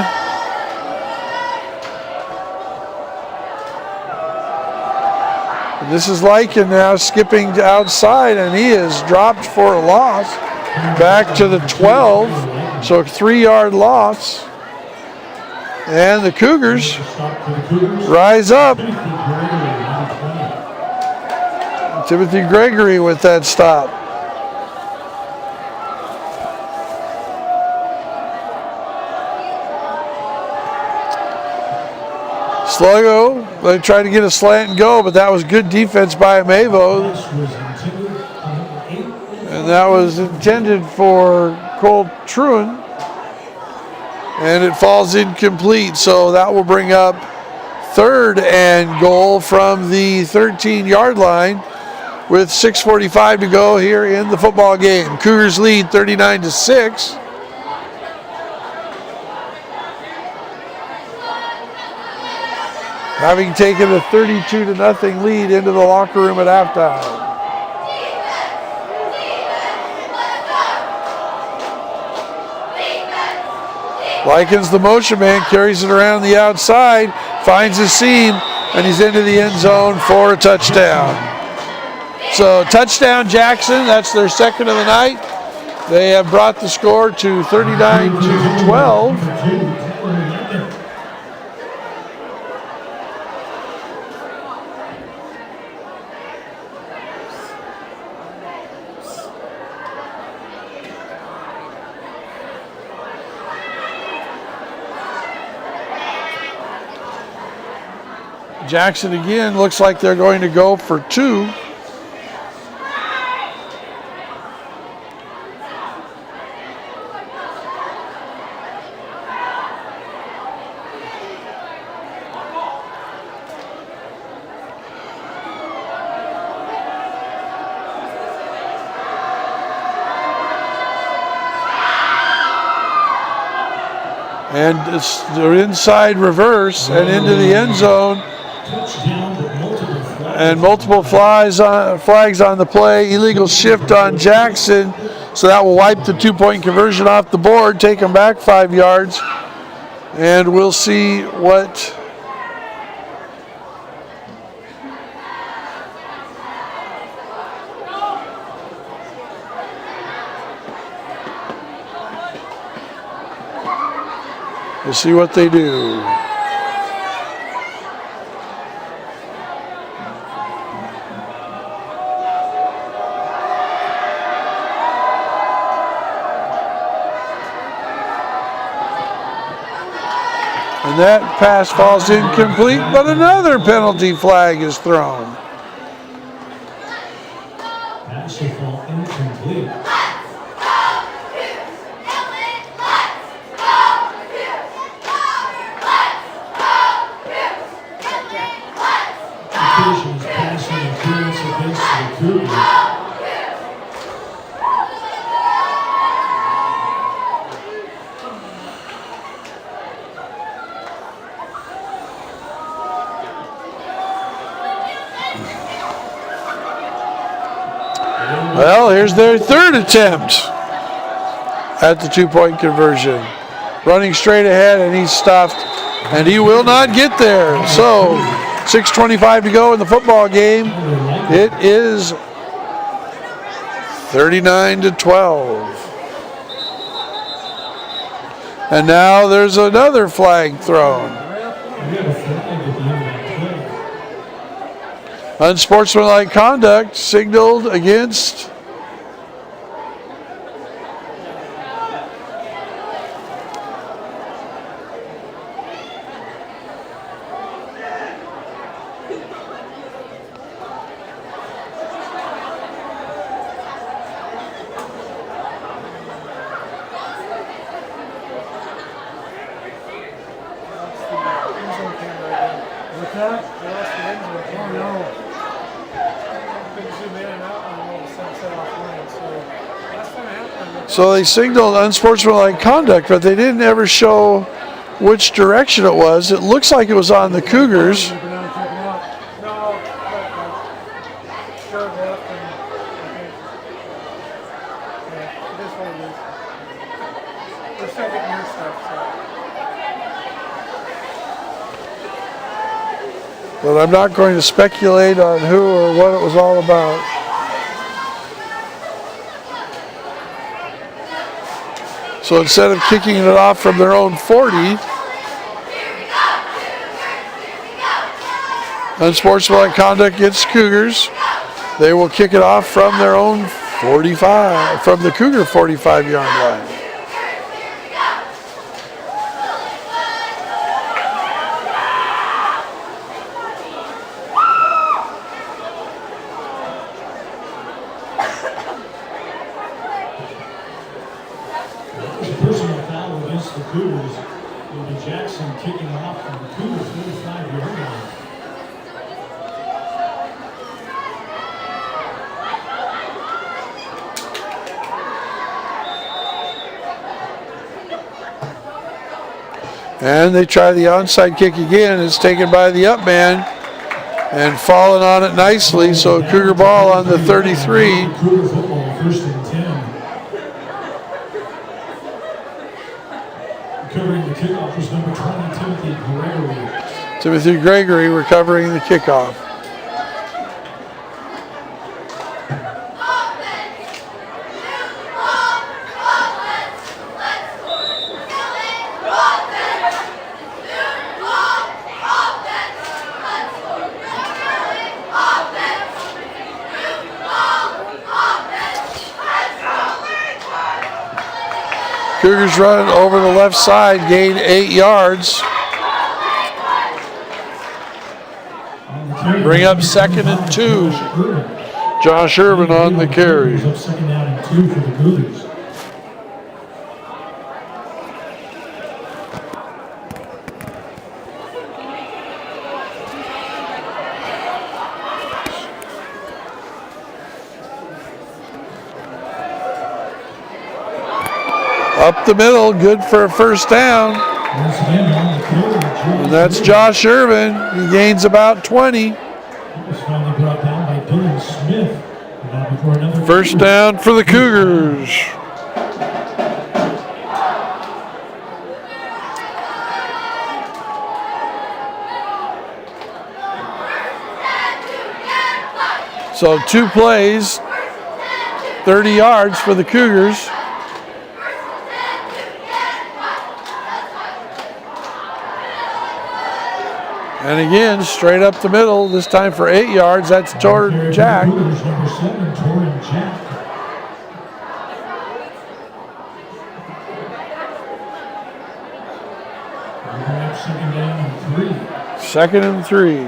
A: This is Lycan now skipping outside, and he is dropped for a loss. Back to the 12, so a 3-yard loss. And the Cougars rise up. Timothy Gregory with that stop. Sluggo, they tried to get a slant and go, but that was good defense by Mavo. And that was intended for Cole Truan. And it falls incomplete, so that will bring up third and goal from the 13-yard line with 6:45 to go here in the football game. Cougars lead 39-6. Having taken a 32-0 lead into the locker room at halftime. Lycan's the motion man, carries it around the outside, finds a seam, and he's into the end zone for a touchdown. So touchdown Jackson, that's their second of the night. They have brought the score to 39-12. Jackson again looks like they're going to go for 2. And it's the inside reverse and into the end zone. And multiple flags on the play. Illegal shift on Jackson. So that will wipe the 2-point conversion off the board, take them back 5 yards. And we'll see what they do. And that pass falls incomplete, but another penalty flag is thrown.
B: Pass will fall incomplete. Occasions passing interference against the Cougars.
A: Well, here's their 3rd attempt at the 2-point conversion. Running straight ahead, and he's stopped, and he will not get there. So 6:25 to go in the football game. It is 39-12. And now there's another flag thrown. Unsportsmanlike conduct signaled against So they signaled unsportsmanlike conduct, but they didn't ever show which direction it was. It looks like it was on the Cougars. But I'm not going to speculate on who or what it was all about. So instead of kicking it off from their own 40, unsportsmanlike conduct against Cougars, they will kick it off from their own 45, from the Cougar 45-yard line.
B: Personal foul against the Cougars. It'll be Jackson kicking off from the Cougar 45-yard line.
A: And they try the onside kick again. It's taken by the up man and falling on it nicely. So Cougar ball on the 33.
B: Cougar football, 1st and 10. Recovering the kickoff was number 20, Timothy Gregory.
A: Timothy Gregory recovering the kickoff. Cougars run over the left side, gain 8 yards. Bring up 2nd and 2. Josh Irvin on the carry.
B: Up 2nd down and 2 for the Cougars.
A: Up the middle, good for a first down. And that's Josh Irvin. He gains about 20. First down for the Cougars. So 2 plays, 30 yards for the Cougars. And again, straight up the middle, this time for 8 yards. That's toward Jack.
B: Number 7, Torrin Jack. Second down and 3.
A: 2nd and 3.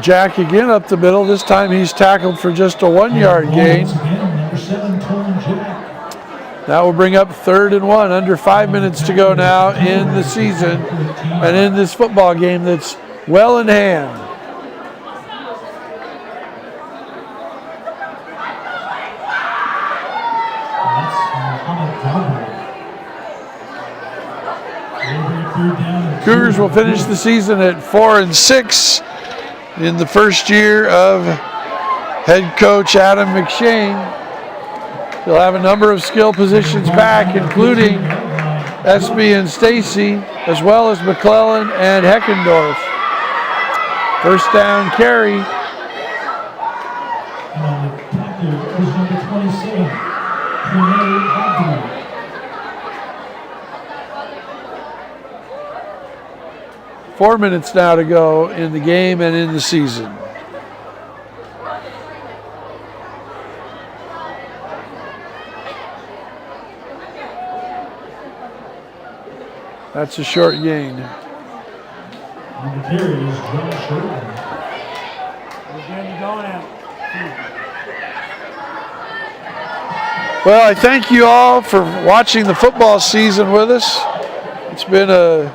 A: Jack again up the middle. This time he's tackled for just a 1-yard gain.
B: Number 7, Torrin Jack.
A: That will bring up 3rd and 1. Under 5 minutes to go now in the season and in this football game that's well in hand. Cougars will finish the season at 4-6 in the first year of head coach Adam McShane. He'll have a number of skill positions back, including Espy and Stacy, as well as McClellan and Heckendorf. First down carry.
B: Number 27,
A: 4 minutes now to go in the game and in the season. That's a short gain.
B: On the carry is Josh Irvin.
A: Well, I thank you all for watching the football season with us. It's been a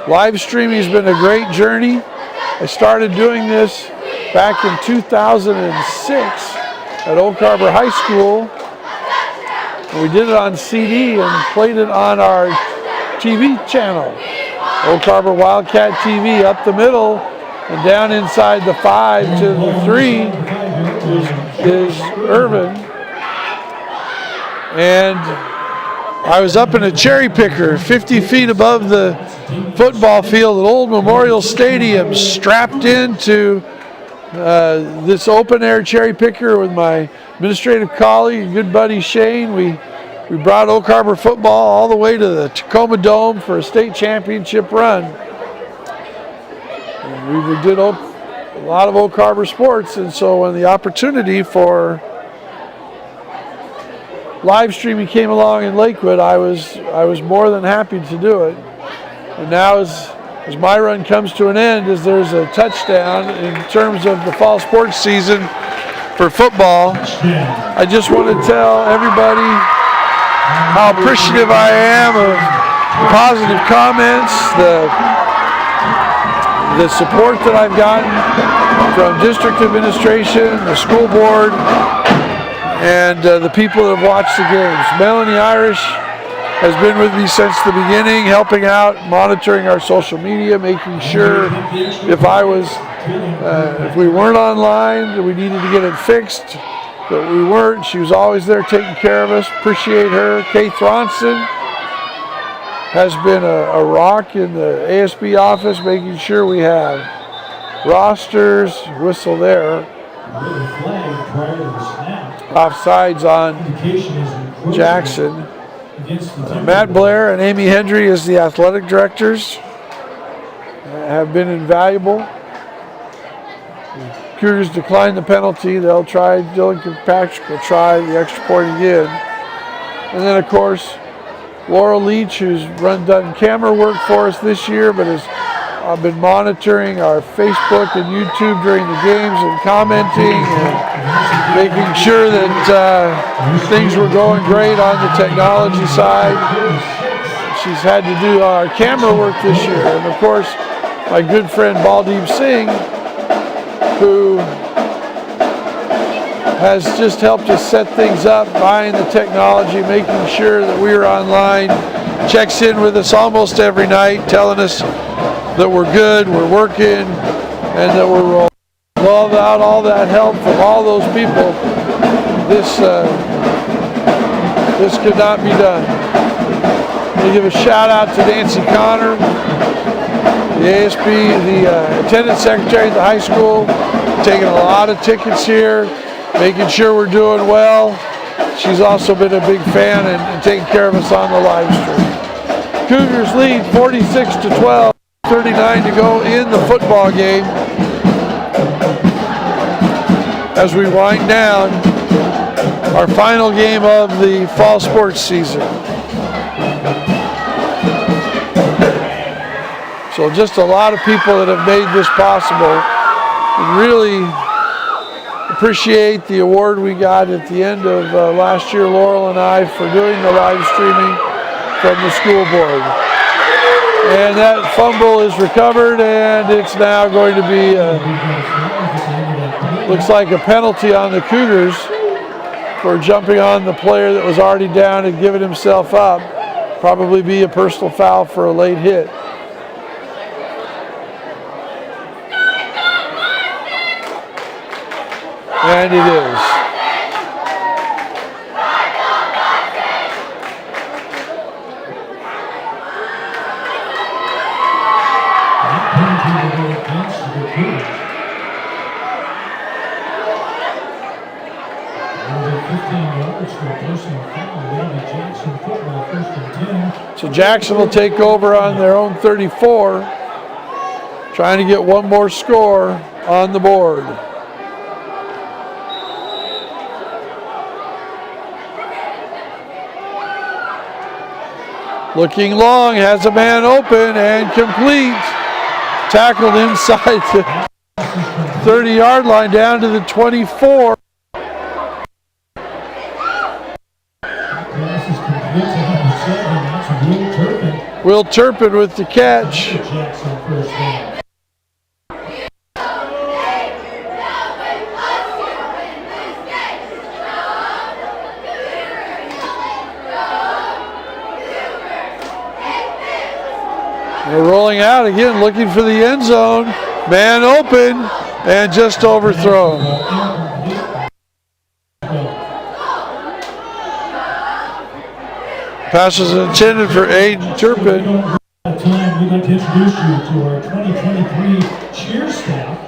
A: live streaming has been a great journey. I started doing this back in 2006 at Oak Harbor High School. We did it on CD and played it on our TV channel, Oak Harbor Wildcat TV. Up the middle and down inside the 5 to the 3 is Irvin. And I was up in a cherry picker 50 feet above the football field at Old Memorial Stadium, strapped into this open air cherry picker with my administrative colleague and good buddy Shane. We brought Oak Harbor football all the way to the Tacoma Dome for a state championship run. And we did a lot of Oak Harbor sports, and so when the opportunity for live streaming came along in Lakewood, I was more than happy to do it. And now as my run comes to an end, as there's a touchdown in terms of the fall sports season for football, I just want to tell everybody how appreciative I am of the positive comments, the support that I've gotten from district administration, the school board, and the people that have watched the games. Melanie Irish has been with me since the beginning, helping out, monitoring our social media, making sure if we weren't online, that we needed to get it fixed, that we weren't. She was always there taking care of us. Appreciate her. Kay Thronson has been a rock in the ASB office, making sure we have rosters, whistle there. Offsides on Jackson.
B: against the
A: Matt Blair and Amy Hendry as the athletic directors have been invaluable. Cougars declined the penalty. They'll try, Dylan Kirkpatrick will try the extra point again. And then, of course, Laurel Leach, who's done camera work for us this year, but has been monitoring our Facebook and YouTube during the games and commenting and making sure that things were going great on the technology side. She's had to do our camera work this year. And, of course, my good friend Baldeep Singh, who has just helped us set things up, buying the technology, making sure that we are online, checks in with us almost every night, telling us that we're good, we're working, and that we're rolling. Without all that help from all those people, this could not be done. I'm going to give a shout out to Nancy Connor, the ASB, the attendance secretary at the high school, taking a lot of tickets here, making sure we're doing well. She's also been a big fan and taking care of us on the live stream. Cougars lead 46-12, 39 to go in the football game as we wind down our final game of the fall sports season. So just a lot of people that have made this possible. And really appreciate the award we got at the end of last year, Laurel and I, for doing the live streaming from the school board. And that fumble is recovered, and it's now going to be, looks like a penalty on the Cougars for jumping on the player that was already down and giving himself up. Probably be a personal foul for a late hit. And it is. So Jackson will take over on their own 34, trying to get one more score on the board. Looking long, has a man open and complete. Tackled inside the 30-yard line down to the 24. Will Turpin with the catch. They're rolling out again, looking for the end zone. Man open and just overthrown. Pass was intended for Aiden Turpin.
B: We'd like to introduce you to our 2023 cheer staff.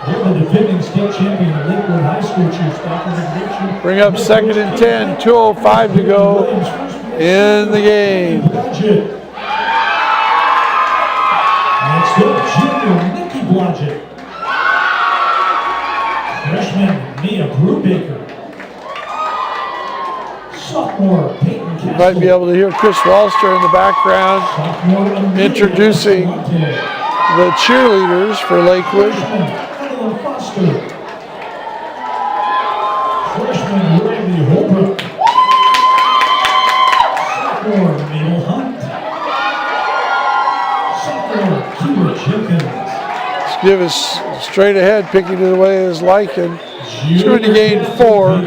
B: They're the defending state champion of Lakewood High School cheer staff.
A: Bring up 2nd and 10, 2:05 to go in the game.
B: Next up, junior Nikki Blodgett. Freshman Mia Brubaker. Sophomore Peyton Castle.
A: You might be able to hear Chris Walster in the background introducing the cheerleaders for Lakewood.
B: Freshman Foster. Freshman Riley Holbrook. Sophomore Mabel Hunt. Sophomore Keyword Jenkins.
A: Let's give us straight ahead, picking it away as Lycan. He's going to gain 4.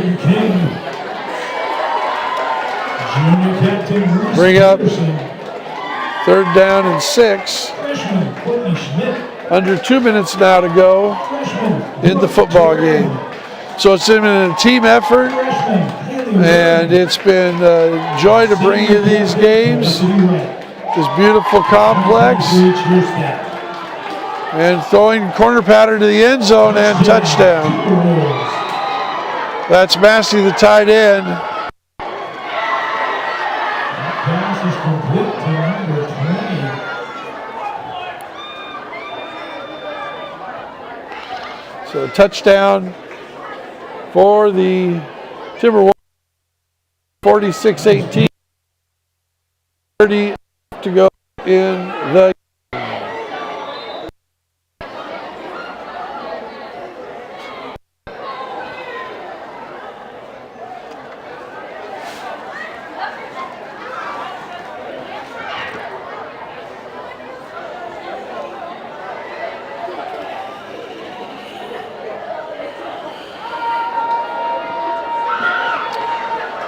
A: Bring up 3rd down and 6. Under 2 minutes now to go in the football game. So it's been a team effort, and it's been a joy to bring you these games. This beautiful complex. And throwing corner pattern to the end zone and touchdown. That's Massey, the tight end. So touchdown for the Timberwolves, 46-18. 30 to go in the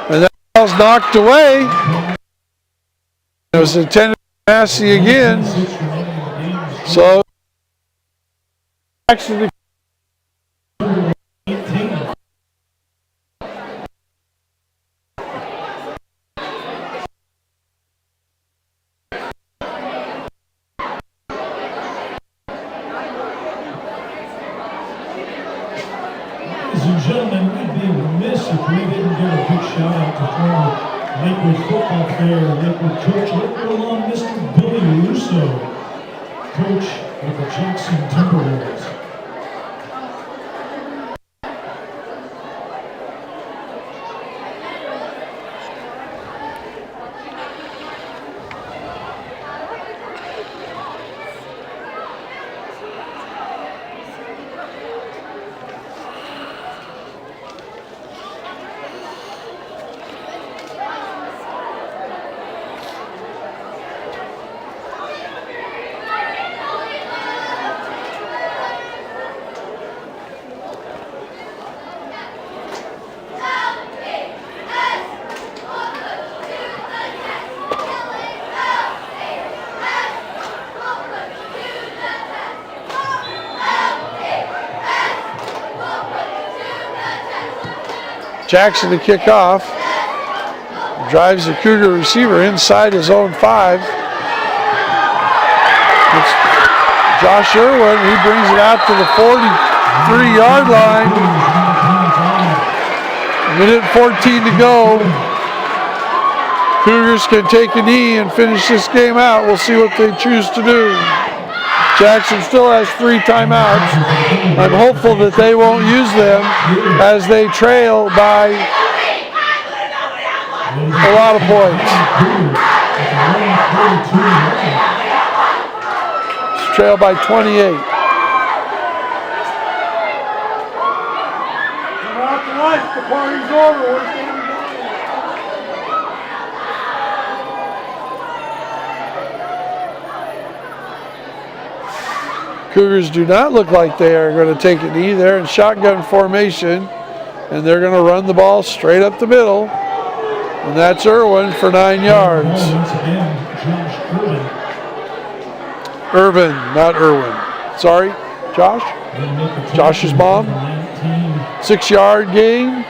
A: and that ball's knocked away. It was intended for Massey again. So actually
B: Ladies and gentlemen, we'd be remiss if we didn't give a big shout out to former Lakewood football player, Lakewood coach, Lakewood alum, Mr. Billy Russo, coach of the Jackson Timberwolves.
A: Jackson to kick off. Drives the Cougar receiver inside his own 5. It's Josh Irwin. He brings it out to the 43-yard line. Minute 14 to go. Cougars can take a knee and finish this game out. We'll see what they choose to do. Jackson still has 3 timeouts. I'm hopeful that they won't use them as they trail by a lot of points. Trail by 28.
C: The party's over.
A: Cougars do not look like they are going to take a knee. They're in shotgun formation, and they're going to run the ball straight up the middle. And that's Irwin for 9 yards.
B: Once again, Josh
A: Irvin, not Irwin. Sorry, Josh. Josh's mom. 6-yard gain.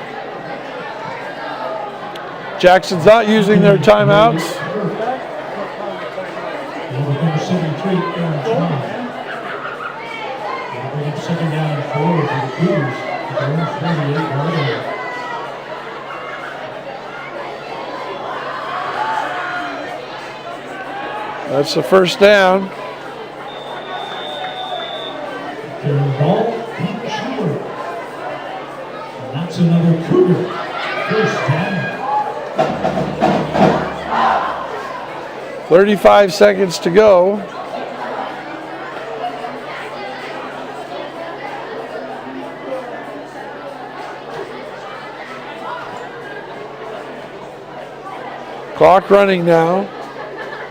A: Jackson's not using their timeouts.
B: Second down and 4 for the Cougars. Their own 48-yard line.
A: That's the first down.
B: Carrying the ball, Pete Schuler. And that's another Cougar. First down.
A: 35 seconds to go. Clock running now.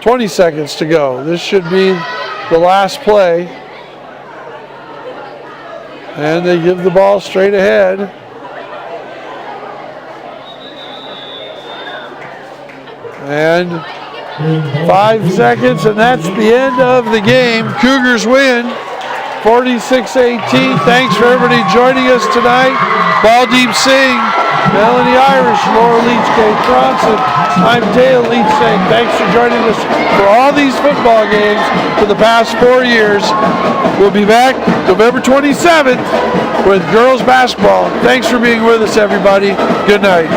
A: 20 seconds to go. This should be the last play. And they give the ball straight ahead. And 5 seconds, and that's the end of the game. Cougars win 46-18. Thanks for everybody joining us tonight. Baldeep Singh, Melanie Irish, Laura Leach, Kate Bronson. I'm Dale Leach saying thanks for joining us for all these football games for the past 4 years. We'll be back November 27th with girls basketball. Thanks for being with us, everybody. Good night.